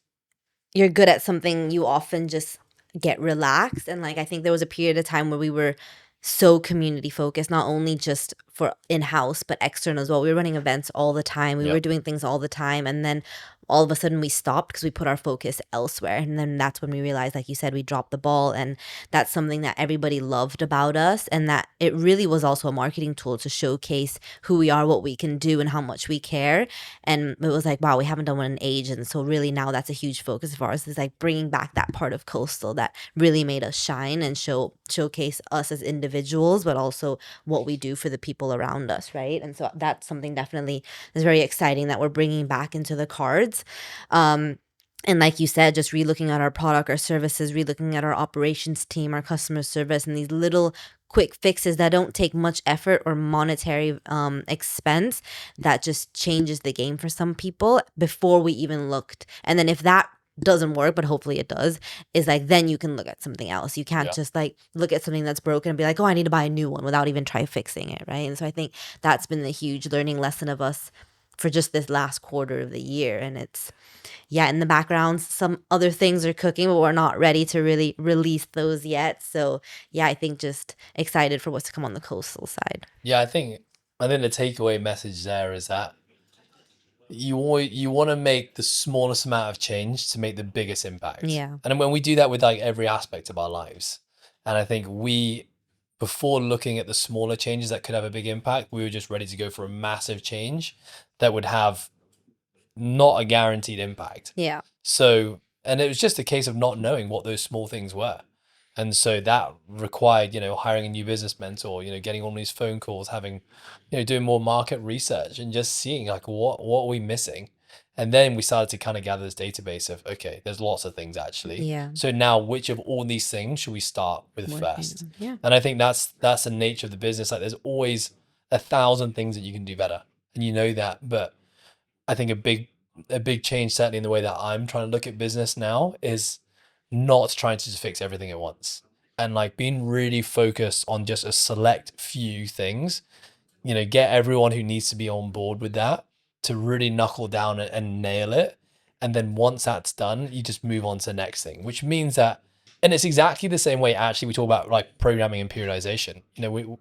you're good at something, you often just get relaxed. And like, I think there was a period of time where we were so community focused, not only just for in-house, but external as well. We were running events all the time. We were Yep. doing things all the time. And then all of a sudden we stopped because we put our focus elsewhere. And then that's when we realized, like you said, we dropped the ball. And that's something that everybody loved about us. And that it really was also a marketing tool to showcase who we are, what we can do, and how much we care. And it was like, wow, we haven't done one in age. And so really now that's a huge focus of ours, is like bringing back that part of Coastal that really made us shine and showcase us as individuals, but also what we do for the people around us, right? And so that's something definitely is very exciting that we're bringing back into the cards. And like you said, just relooking at our product, our services, relooking at our operations team, our customer service, and these little quick fixes that don't take much effort or monetary expense, that just changes the game for some people before we even looked. And then if that doesn't work, but hopefully it does, is like then you can look at something else. You can't just like look at something that's broken and be like, oh, I need to buy a new one without even try fixing it, right? And so I think that's been the huge learning lesson of us for just this last quarter of the year. And it's, yeah, in the background, some other things are cooking, but we're not ready to really release those yet. So yeah, I think just excited for what's to come on the Coastal side. Yeah, I think the takeaway message there is that you want to make the smallest amount of change to make the biggest impact. Yeah. And when we do that with like every aspect of our lives, and I think before looking at the smaller changes that could have a big impact, we were just ready to go for a massive change that would have not a guaranteed impact. Yeah. So, and it was just a case of not knowing what those small things were. And so that required, hiring a new business mentor, getting on these phone calls, having, doing more market research and just seeing like what are we missing. And then we started to kind of gather this database of, okay, there's lots of things actually. Yeah. So now which of all these things should we start with first? Yeah. And I think that's the nature of the business. Like there's always 1,000 things that you can do better. And that, but I think a big change certainly in the way that I'm trying to look at business now is not trying to just fix everything at once and like being really focused on just a select few things, get everyone who needs to be on board with that to really knuckle down and nail it. And then once that's done, you just move on to the next thing, which means that, and it's exactly the same way actually we talk about like programming and periodization.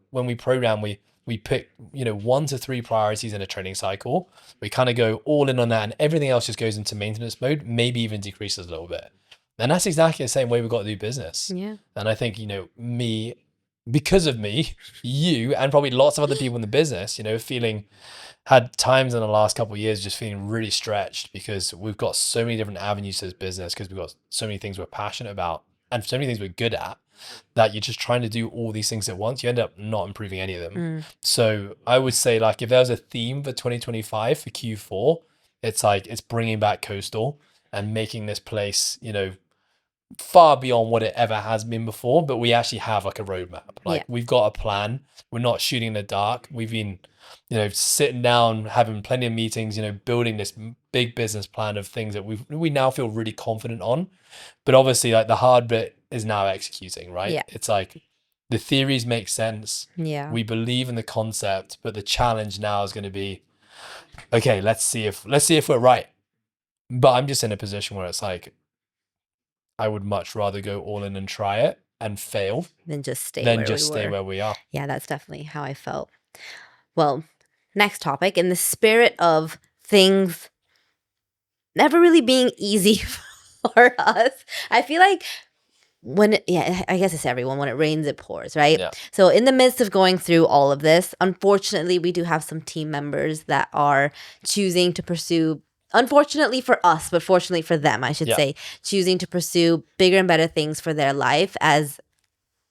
When we program, we pick, 1 to 3 priorities in a training cycle. We kind of go all in on that and everything else just goes into maintenance mode, maybe even decreases a little bit. And that's exactly the same way we've got to do business. Yeah. And I think, because of me, you, and probably lots of other people in the business, had times in the last couple of years just feeling really stretched because we've got so many different avenues to this business because we've got so many things we're passionate about and so many things we're good at that you're just trying to do all these things at once. You end up not improving any of them. So I would say like if there was a theme for 2025 for Q4, it's like it's bringing back Coastal and making this place, far beyond what it ever has been before, but we actually have like a roadmap. Like we've got a plan. We're not shooting in the dark. We've been, sitting down, having plenty of meetings, building this big business plan of things that we now feel really confident on. But obviously like the hard bit is now executing, right? Yeah. It's like the theories make sense. Yeah. We believe in the concept, but the challenge now is going to be, okay, let's see if we're right. But I'm just in a position where it's like, I would much rather go all in and try it and fail Than just stay where we are. Yeah, that's definitely how I felt. Well, next topic, in the spirit of things never really being easy for us, I feel like I guess it's everyone. When it rains, it pours, right? Yeah. So in the midst of going through all of this, unfortunately, we do have some team members that are choosing to pursue, unfortunately for us, but fortunately for them, I should say, choosing to pursue bigger and better things for their life, as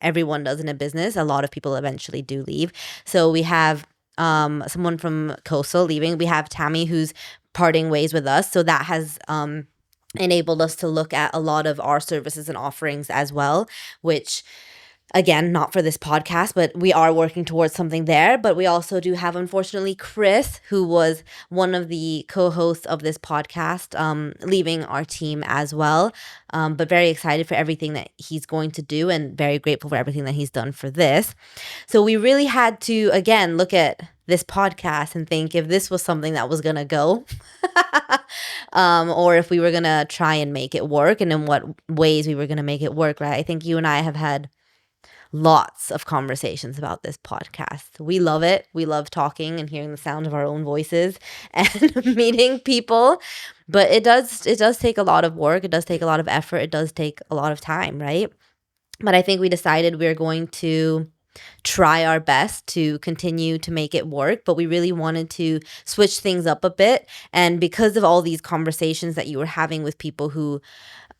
everyone does in a business. A lot of people eventually do leave. So we have someone from Coastal leaving. We have Tammy who's parting ways with us. So that has enabled us to look at a lot of our services and offerings as well, which again, not for this podcast, but we are working towards something there. But we also do have, unfortunately, Chris, who was one of the co-hosts of this podcast, leaving our team as well. But very excited for everything that he's going to do and very grateful for everything that he's done for this. So we really had to, again, look at this podcast and think if this was something that was going to go or if we were going to try and make it work and in what ways we were going to make it work, right? I think you and I have had lots of conversations about this podcast. We love it. We love talking and hearing the sound of our own voices and meeting people. But it does take a lot of work. It does take a lot of effort. It does take a lot of time, right? But I think we decided we're going to try our best to continue to make it work, but we really wanted to switch things up a bit. And because of all these conversations that you were having with people who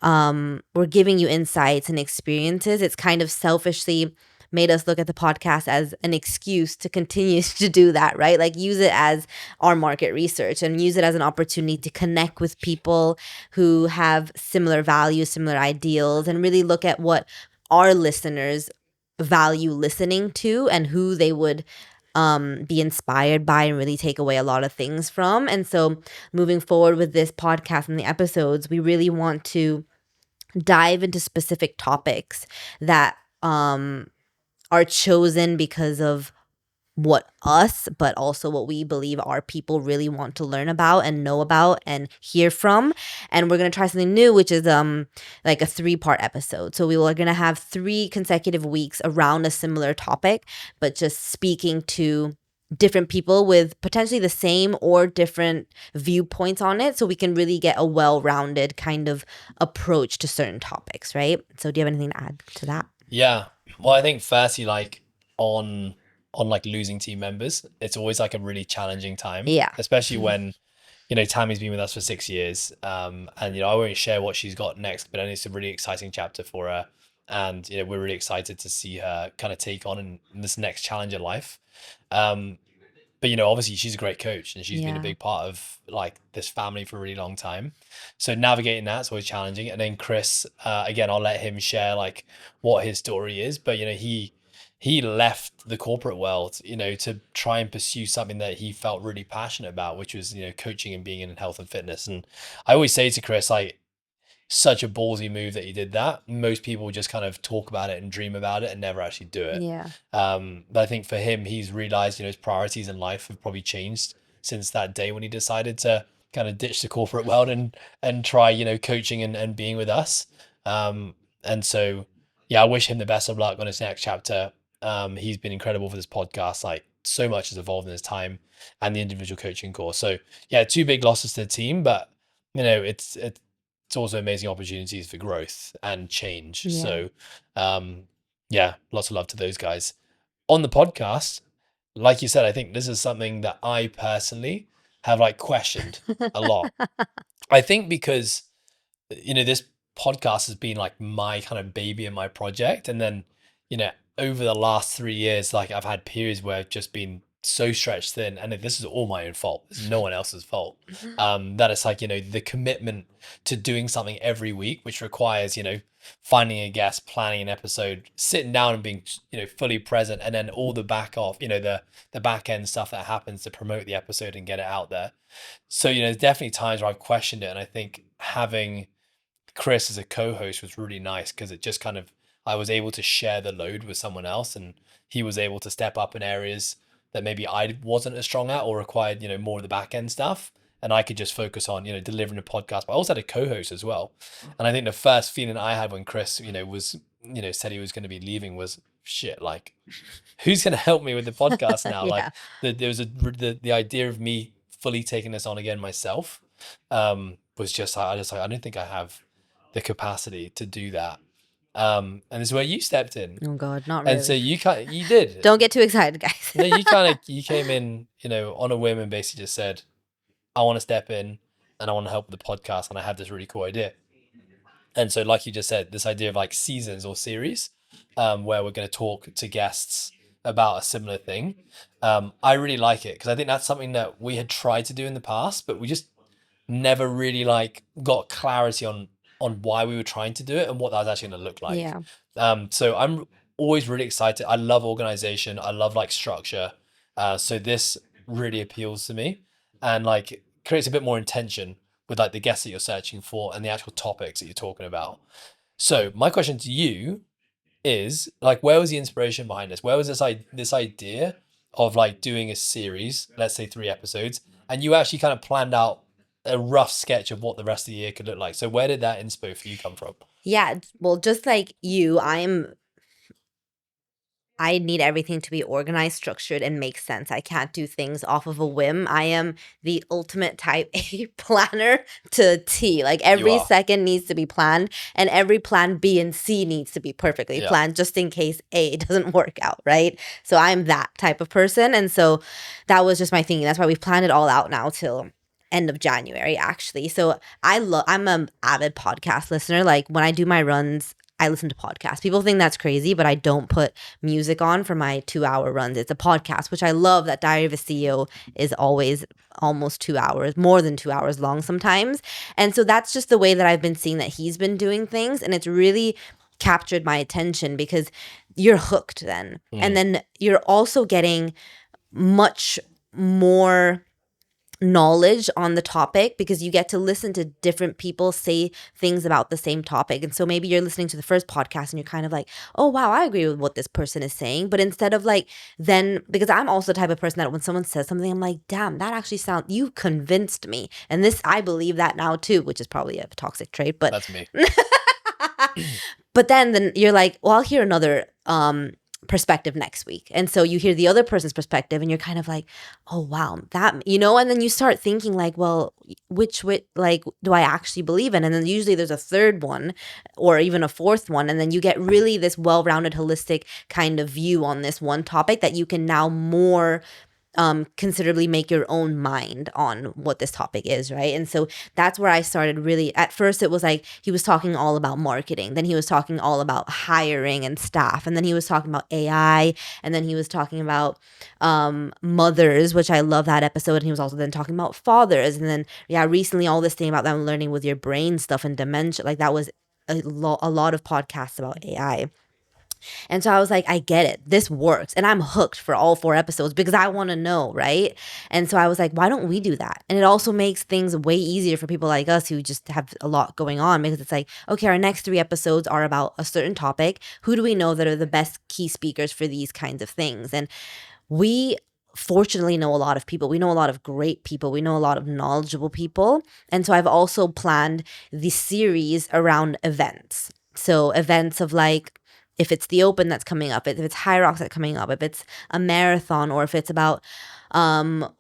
we're giving you insights and experiences, it's kind of selfishly made us look at the podcast as an excuse to continue to do that, right? Like use it as our market research and use it as an opportunity to connect with people who have similar values, similar ideals, and really look at what our listeners value listening to and who they would be inspired by and really take away a lot of things from. And so moving forward with this podcast and the episodes, we really want to dive into specific topics that are chosen because of what us, but also what we believe our people really want to learn about and know about and hear from. And we're going to try something new, which is like a 3-part episode. So we're going to have 3 consecutive weeks around a similar topic, but just speaking to different people with potentially the same or different viewpoints on it, so we can really get a well-rounded kind of approach to certain topics, right? So do you have anything to add to that? Yeah. Well, I think firstly, like on like losing team members, it's always like a really challenging time. Yeah. Especially when, Tammy's been with us for 6 years. And I won't share what she's got next, but I know it's a really exciting chapter for her. And we're really excited to see her kind of take on in this next challenge in life. But obviously she's a great coach and she's been a big part of like this family for a really long time. So navigating that's always challenging. And then Chris, again, I'll let him share like what his story is. But he left the corporate world, to try and pursue something that he felt really passionate about, which was coaching and being in health and fitness. And I always say to Chris, like, such a ballsy move that he did that. Most people just kind of talk about it and dream about it and never actually do it. Yeah. But I think for him, he's realized, his priorities in life have probably changed since that day when he decided to kind of ditch the corporate world and try, coaching and being with us. And so, yeah, I wish him the best of luck on his next chapter. He's been incredible for this podcast. Like so much has evolved in his time and the individual coaching course. So yeah, 2 big losses to the team, but it's also amazing opportunities for growth and change. Yeah. So, yeah, lots of love to those guys. On the podcast, like you said, I think this is something that I personally have like questioned a lot. I think because, this podcast has been like my kind of baby and my project. And then, over the last 3 years, like I've had periods where I've just been so stretched thin, and this is all my own fault. It's no one else's fault. That it's like, the commitment to doing something every week, which requires, finding a guest, planning an episode, sitting down and being, fully present, and then all the back off, the back end stuff that happens to promote the episode and get it out there. So, there's definitely times where I've questioned it. And I think having Chris as a co-host was really nice because it just kind of, I was able to share the load with someone else, and he was able to step up in areas that maybe I wasn't as strong at or required, more of the back end stuff. And I could just focus on, delivering a podcast. But I also had a co-host as well. And I think the first feeling I had when Chris, was, said he was going to be leaving was shit. Like, who's going to help me with the podcast now? Yeah. Like there was the idea of me fully taking this on again myself, was just, I don't think I have the capacity to do that. And this is where you stepped in. Oh God, not really. And so you did. Don't get too excited, guys. No, you came in, on a whim and basically just said, I want to step in and I want to help with the podcast and I have this really cool idea. And so like you just said, this idea of like seasons or series, where we're going to talk to guests about a similar thing. I really like it because I think that's something that we had tried to do in the past, but we just never really like got clarity on why we were trying to do it and what that was actually going to look like. Yeah. So I'm always really excited. I love organization. I love like structure. So this really appeals to me and like creates a bit more intention with like the guests that you're searching for and the actual topics that you're talking about. So my question to you is like, where was the inspiration behind this? Where was this idea of like doing a series, let's say 3 episodes, and you actually kind of planned out a rough sketch of what the rest of the year could look like? So where did that inspo for you come from? Yeah. Well, just like you, I need everything to be organized, structured, and make sense. I can't do things off of a whim. I am the ultimate type A planner to T. Like You every are. second needs to be planned, and every plan B and C needs to be perfectly Yeah. planned just in case A doesn't work out, right? So I'm that type of person. And so that was just my thinking. That's why we've planned it all out now till end of January, actually. So I'm an avid podcast listener. Like when I do my runs, I listen to podcasts. People think that's crazy, but I don't put music on for my 2-hour runs. It's a podcast, which I love. That Diary of a CEO is always almost 2 hours, more than 2 hours long sometimes. And so that's just the way that I've been seeing that he's been doing things. And it's really captured my attention because you're hooked then. And then you're also getting much more knowledge on the topic because you get to listen to different people say things about the same topic. And so maybe you're listening to the first podcast and you're kind of like, oh wow, I agree with what this person is saying. But instead of like, then because I'm also the type of person that when someone says something, I'm like, damn, that actually sounds, you convinced me. And this, I believe that now too, which is probably a toxic trait, but That's me. but then you're like, well, I'll hear another perspective next week. And so you hear the other person's perspective and you're kind of like, oh wow, that, and then you start thinking like, well, which like do I actually believe in? And then usually there's a third one or even a fourth one. And then you get really this well-rounded, holistic kind of view on this one topic that you can now more considerably make your own mind on what this topic is, right? And so that's where I started really. At first, it was like he was talking all about marketing, then he was talking all about hiring and staff, and then he was talking about AI, and then he was talking about mothers, which I love that episode. And he was also then talking about fathers, and then recently all this thing about them learning with your brain stuff and dementia, like that was a lot of podcasts about AI. And so I was like, I get it. This works. And I'm hooked for all 4 episodes because I want to know, right? And so I was like, why don't we do that? And it also makes things way easier for people like us who just have a lot going on because it's like, okay, our next 3 episodes are about a certain topic. Who do we know that are the best key speakers for these kinds of things? And we fortunately know a lot of people. We know a lot of great people. We know a lot of knowledgeable people. And so I've also planned the series around events. So events of like, if it's the Open that's coming up, if it's High Rocks that's coming up, if it's a marathon, or if it's about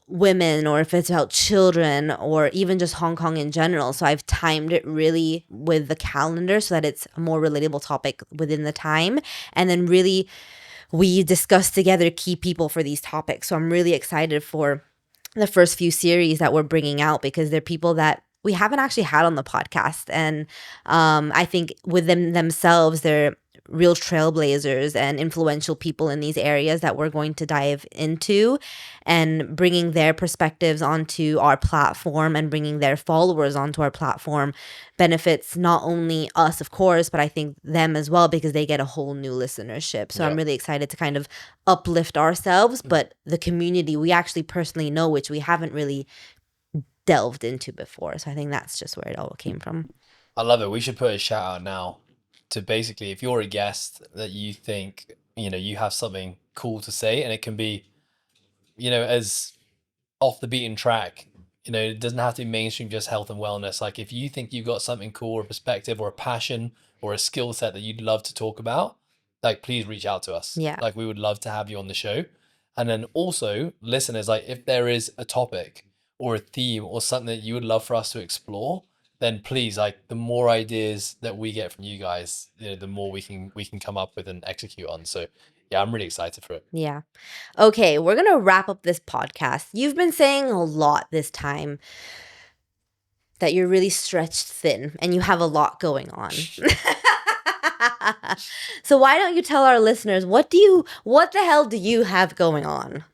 women, or if it's about children, or even just Hong Kong in general. So I've timed it really with the calendar so that it's a more relatable topic within the time. And then really we discuss together key people for these topics. So I'm really excited for the first few series that we're bringing out because they're people that we haven't actually had on the podcast. And I think with them themselves, they're real trailblazers and influential people in these areas that we're going to dive into, and bringing their perspectives onto our platform and bringing their followers onto our platform benefits not only us, of course, but I think them as well because they get a whole new listenership. So I'm really excited to kind of uplift ourselves, but the community we actually personally know, which we haven't really delved into before. So I think that's just where it all came from. I love it. We should put a shout out now to basically, if you're a guest that you think, you have something cool to say, and it can be, as off the beaten track, it doesn't have to be mainstream, just health and wellness. Like if you think you've got something cool or a perspective or a passion or a skill set that you'd love to talk about, like please reach out to us. Yeah. Like we would love to have you on the show. And then also listeners, like if there is a topic or a theme or something that you would love for us to explore, then please, like the more ideas that we get from you guys, the more we can come up with and execute on. So yeah, I'm really excited for it. Yeah. Okay, we're going to wrap up this podcast. You've been saying a lot this time that you're really stretched thin and you have a lot going on. So why don't you tell our listeners what the hell do you have going on?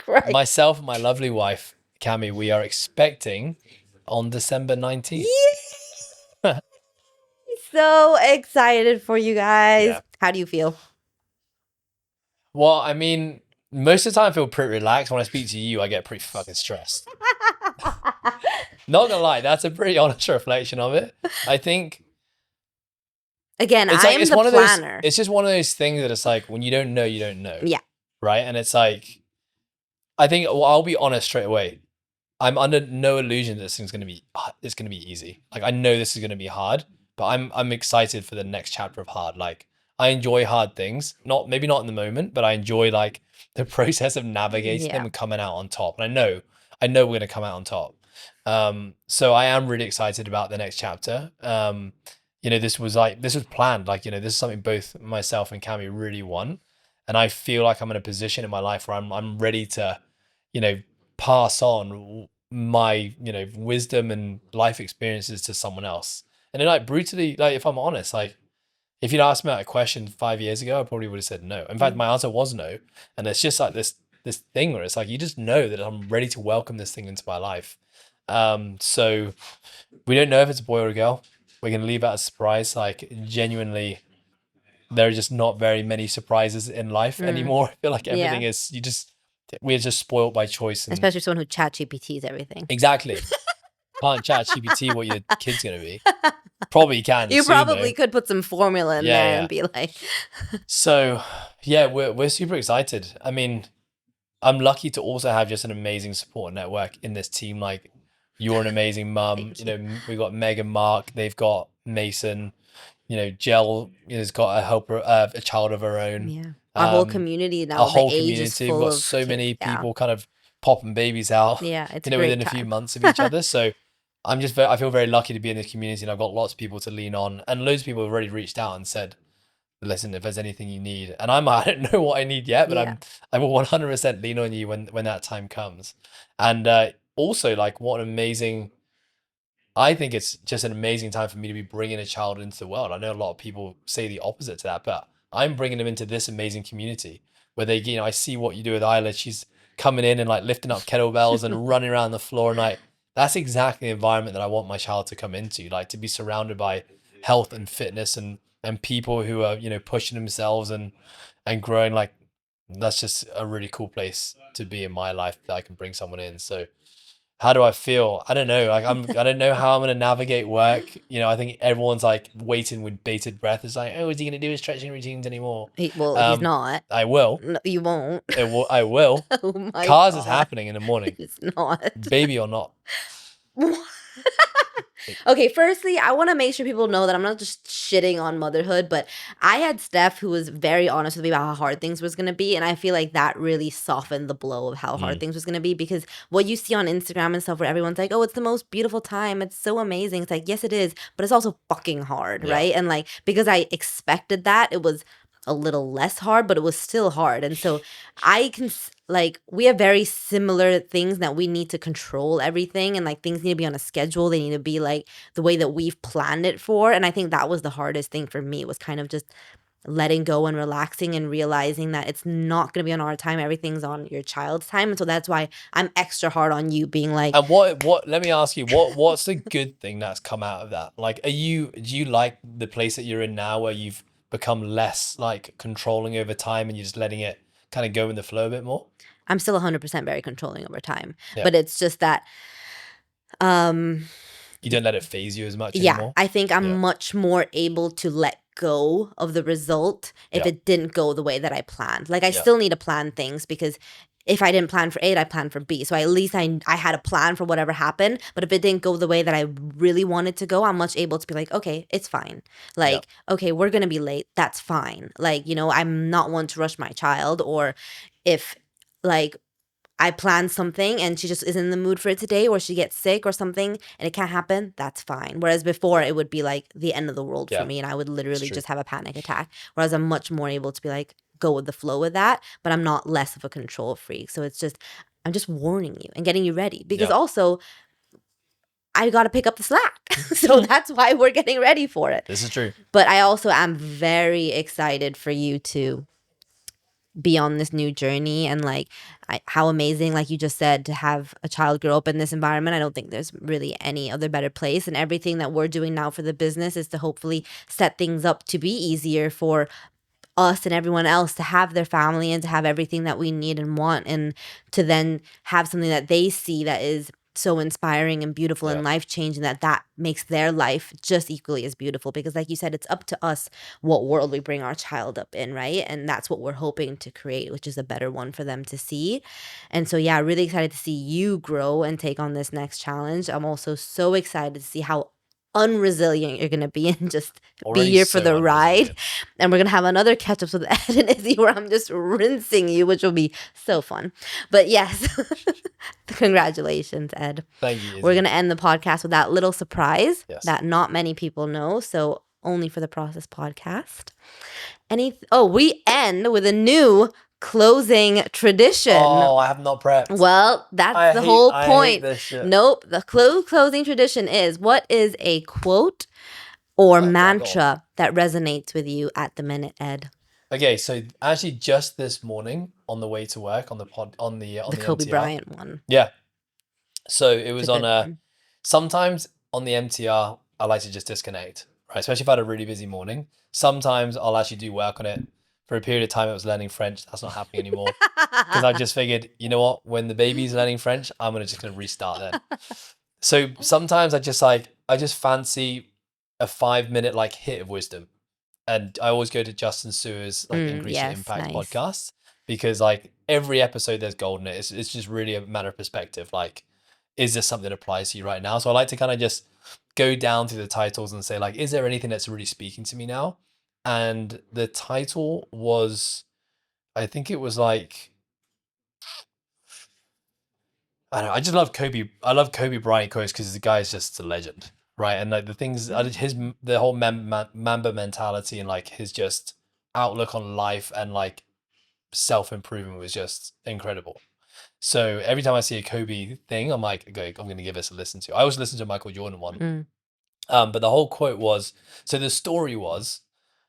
Right. Myself and my lovely wife, Cami, we are expecting on December 19th. So excited for you guys. Yeah. How do you feel? Well, I mean, most of the time I feel pretty relaxed. When I speak to you, I get pretty fucking stressed. Not gonna lie, that's a pretty honest reflection of it. I think Again, it's I like am it's the one of planner. those. It's just one of those things that it's like when you don't know, you don't know. Yeah. Right, and it's like, I think, well, I'll be honest straight away. I'm under no illusion that this thing's gonna be. It's gonna be easy. Like I know this is gonna be hard, but I'm excited for the next chapter of hard. Like I enjoy hard things. Maybe not in the moment, but I enjoy like the process of navigating them and coming out on top. And I know we're gonna come out on top. So I am really excited about the next chapter. This was planned. Like, this is something both myself and Cami really want. And I feel like I'm in a position in my life where I'm ready to, pass on my, wisdom and life experiences to someone else. And then like brutally, like if I'm honest, like if you'd asked me that question 5 years ago, I probably would have said no. In fact, my answer was no. And it's just like this thing where it's like you just know that I'm ready to welcome this thing into my life. So we don't know if it's a boy or a girl. We're gonna leave that as a surprise. Like genuinely, there are just not very many surprises in life anymore. I feel like everything is we're just spoiled by choice. And especially someone who chat GPTs everything. Exactly. Can't chat GPT what your kid's gonna be. Probably can. You soon, probably though. could put some formula in there and be like. So yeah, we're super excited. I mean, I'm lucky to also have just an amazing support network in this team. Like, you're an amazing mum. We've got Meg and Mark. They've got Mason. Jel has got a child of her own. Yeah, our whole community now. Our whole the age community. is full We've got of so kids. many people kind of popping babies out. Yeah, it's within a few months of each other. So I feel very lucky to be in this community, and I've got lots of people to lean on, and loads of people have already reached out and said, listen, if there's anything you need, and I don't know what I need yet, but I will 100% lean on you when that time comes. And also, like, what an amazing, I think it's just an amazing time for me to be bringing a child into the world. I know a lot of people say the opposite to that, but I'm bringing them into this amazing community where they, I see what you do with Isla. She's coming in and like lifting up kettlebells and running around the floor, and like, that's exactly the environment that I want my child to come into, like to be surrounded by health and fitness and people who are, pushing themselves and growing. Like, that's just a really cool place to be in my life that I can bring someone in. So how do I feel? I don't know. Like I don't know how I'm gonna navigate work. I think everyone's like waiting with bated breath. It's like, oh, is he gonna do his stretching routines anymore? Well, he's not. I will. No, you won't. I will. Oh my Cars God. is happening in the morning. It's not. Baby or not. Okay, firstly, I want to make sure people know that I'm not just shitting on motherhood, but I had Steph who was very honest with me about how hard things was going to be, and I feel like that really softened the blow of how hard things was going to be, because what you see on Instagram and stuff where everyone's like, oh, it's the most beautiful time, it's so amazing. It's like, yes, it is, but it's also fucking hard, right? And like, because I expected that, it was a little less hard, but it was still hard. And so I can, like, we have very similar things that we need to control everything, and like things need to be on a schedule. They need to be like the way that we've planned it for. And I think that was the hardest thing for me, was kind of just letting go and relaxing and realizing that it's not going to be on our time. Everything's on your child's time. And so that's why I'm extra hard on you, being like, and what let me ask you, what's the good thing that's come out of that? Like, do you like the place that you're in now, where you've become less like controlling over time and you're just letting it kind of go in the flow a bit more? I'm still 100% very controlling over time, but it's just that you don't let it phase you as much anymore. I think I'm much more able to let go of the result if it didn't go the way that I planned. Like, I still need to plan things, because if I didn't plan for A, I planned for B. So at least I had a plan for whatever happened. But if it didn't go the way that I really wanted to go, I'm much able to be like, okay, it's fine. Like, okay, we're going to be late. That's fine. Like, I'm not one to rush my child. Or if like I plan something and she just isn't in the mood for it today, or she gets sick or something and it can't happen, that's fine. Whereas before it would be like the end of the world for me, and I would literally just have a panic attack. Whereas I'm much more able to be like, go with the flow with that, but I'm not less of a control freak. So it's just, I'm just warning you and getting you ready, because also I got to pick up the slack. So that's why we're getting ready for it. This is true. But I also am very excited for you to be on this new journey, and like how amazing, like you just said, to have a child grow up in this environment. I don't think there's really any other better place, and everything that we're doing now for the business is to hopefully set things up to be easier for us and everyone else to have their family and to have everything that we need and want, and to then have something that they see that is so inspiring and beautiful and life changing, that makes their life just equally as beautiful. Because like you said, it's up to us what world we bring our child up in, right? And that's what we're hoping to create, which is a better one for them to see. And so yeah, really excited to see you grow and take on this next challenge. I'm also so excited to see how unresilient you're gonna be and just Already be here for so the ride. unresilient. And we're gonna have another catch-ups with Ed and Izzy where I'm just rinsing you, which will be so fun. But yes, congratulations, Ed. Thank you, Izzy. We're gonna end the podcast with that little surprise Yes. that not many people know, so only for the Process podcast. We end with a new closing tradition. Oh, I have not prepped. Well, that's the whole I point. hate this shit. Nope. The closing tradition is, what is a quote or Go on. mantra that resonates with you at the minute, Ed? Okay, so actually just this morning on the way to work on the Kobe MTR. Bryant one. Yeah. So it was It's a on good one. sometimes on the MTR, I like to just disconnect, right? Especially if I had a really busy morning. Sometimes I'll actually do work on it. For a period of time, it was learning French. That's not happening anymore. Because I just figured, you know what? When the baby's learning French, I'm just gonna restart then. So sometimes I just fancy a 5-minute like hit of wisdom. And I always go to Justin Sewer's like Increase Your Yes, Impact nice. podcast, because like every episode there's gold in it. It's just really a matter of perspective. Like, is this something that applies to you right now? So I like to kind of just go down through the titles and say like, is there anything that's really speaking to me now? And the title was, I think it was like, I don't know, I just love Kobe. I love Kobe Bryant quotes because the guy is just a legend, right? And like the things, the whole Mamba mentality and like his just outlook on life and like self-improvement was just incredible. So every time I see a Kobe thing, I'm like, okay, I'm going to give this a listen to. I always listen to Michael Jordan one. But the whole quote was, so the story was,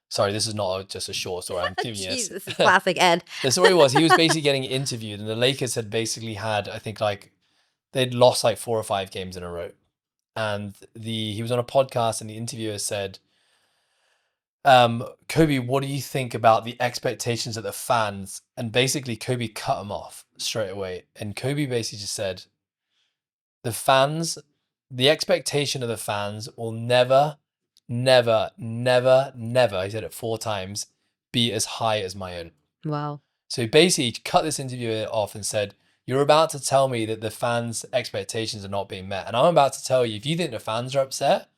sorry, this is not just a short story. I'm giving you Jesus, this is classic Ed. The story was he was basically getting interviewed, and the Lakers had basically had, I think, like they'd lost like 4 or 5 games in a row, and he was on a podcast, and the interviewer said, Kobe, what do you think about the expectations of the fans? And basically, Kobe cut him off straight away, and Kobe basically just said, the expectation of the fans will never, never, never, never, he said it 4 times, be as high as my own. Wow. So he basically cut this interviewer off and said, you're about to tell me that the fans' expectations are not being met. And I'm about to tell you, if you think the fans are upset,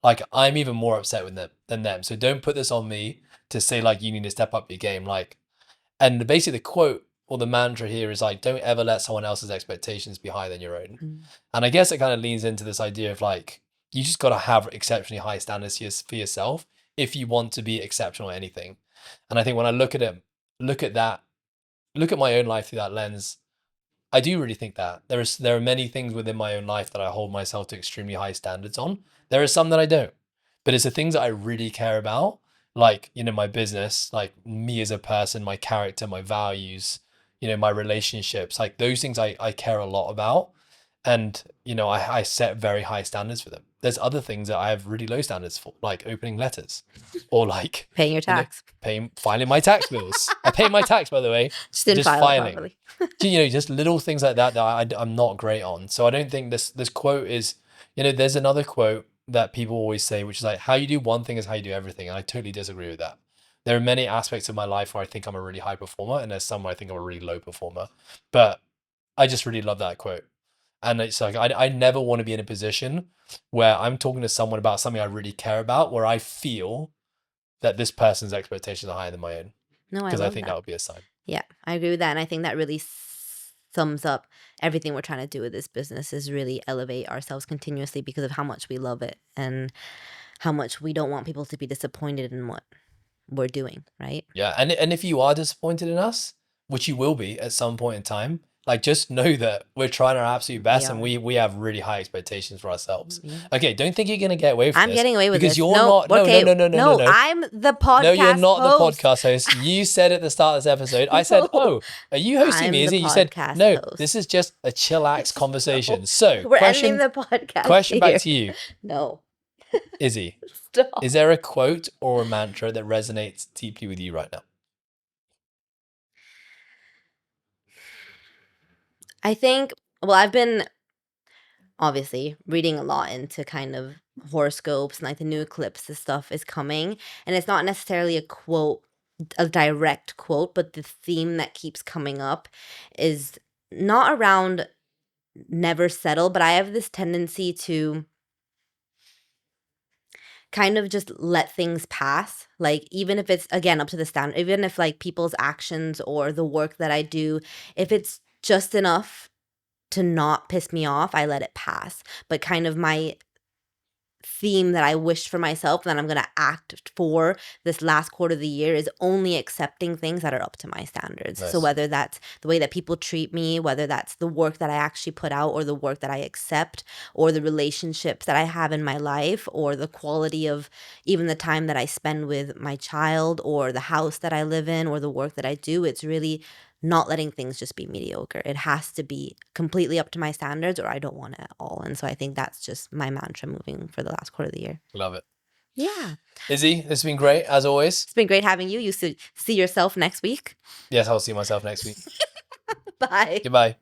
like I'm even more upset with them than them. So don't put this on me to say like you need to step up your game. Like, and basically the quote or the mantra here is like, don't ever let someone else's expectations be higher than your own. And I guess it kind of leans into this idea of like, you just got to have exceptionally high standards for yourself if you want to be exceptional at anything. And I think when I look at my own life through that lens, I do really think that there are many things within my own life that I hold myself to extremely high standards on. There are some that I don't, but it's the things that I really care about, like, you know, my business, like me as a person, my character, my values, you know, my relationships, like those things I care a lot about. And, you know, I set very high standards for them. There's other things that I have really low standards for, like opening letters or like Paying your tax. Filing my tax bills. I pay my tax, by the way. Just didn't file filing. properly. You know, just little things like that I'm not great on. So I don't think this quote is, you know, there's another quote that people always say, which is like, how you do one thing is how you do everything. And I totally disagree with that. There are many aspects of my life where I think I'm a really high performer, and there's some where I think I'm a really low performer. But I just really love that quote. And it's like, I never want to be in a position where I'm talking to someone about something I really care about, where I feel that this person's expectations are higher than my own. No, I Because I love think that. that would be a sign. Yeah, I agree with that. And I think that really sums up everything we're trying to do with this business, is really elevate ourselves continuously because of how much we love it and how much we don't want people to be disappointed in what we're doing, right? Yeah. And if you are disappointed in us, which you will be at some point in time, Like, just know that we're trying our absolute best, and are. we have really high expectations for ourselves. Yeah. Okay, don't think you're gonna get away with I'm this getting away with because this. you're No, not. No, okay. no. I'm the podcast No, you're not host. the podcast host. You said at the start of this episode, I said, "Oh, are you hosting I'm me, the Izzy?" You said, podcast "No, host. this is just a chillax conversation." So, We're ending the podcast. question here. back to you, No. Izzy. Stop. Is there a quote or a mantra that resonates deeply with you right now? I think, well, I've been obviously reading a lot into kind of horoscopes and like the new eclipse stuff is coming. And it's not necessarily a quote, a direct quote, but the theme that keeps coming up is not around never settle, but I have this tendency to kind of just let things pass. Like, even if it's, again, up to the standard, even if like people's actions or the work that I do, if it's just enough to not piss me off, I let it pass. But kind of my theme that I wish for myself that I'm going to act for this last quarter of the year is only accepting things that are up to my standards. Nice. So whether that's the way that people treat me, whether that's the work that I actually put out or the work that I accept, or the relationships that I have in my life, or the quality of even the time that I spend with my child, or the house that I live in, or the work that I do, it's really not letting things just be mediocre. It has to be completely up to my standards or I don't want it at all. And so I think that's just my mantra moving for the last quarter of the year. Love it. Yeah. Izzy, this has been great as always. It's been great having you. You should see yourself next week. Yes, I'll see myself next week. Bye. Goodbye.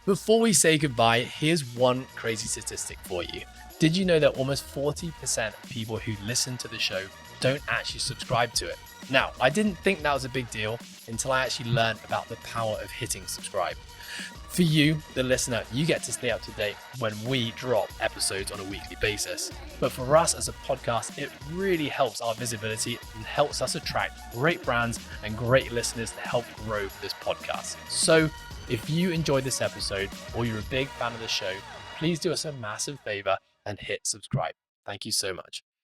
Before we say goodbye, here's one crazy statistic for you. Did you know that almost 40% of people who listen to the show don't actually subscribe to it? Now, I didn't think that was a big deal until I actually learned about the power of hitting subscribe. For you, the listener, you get to stay up to date when we drop episodes on a weekly basis. But for us as a podcast, it really helps our visibility and helps us attract great brands and great listeners to help grow this podcast. So if you enjoyed this episode or you're a big fan of the show, please do us a massive favor and hit subscribe. Thank you so much.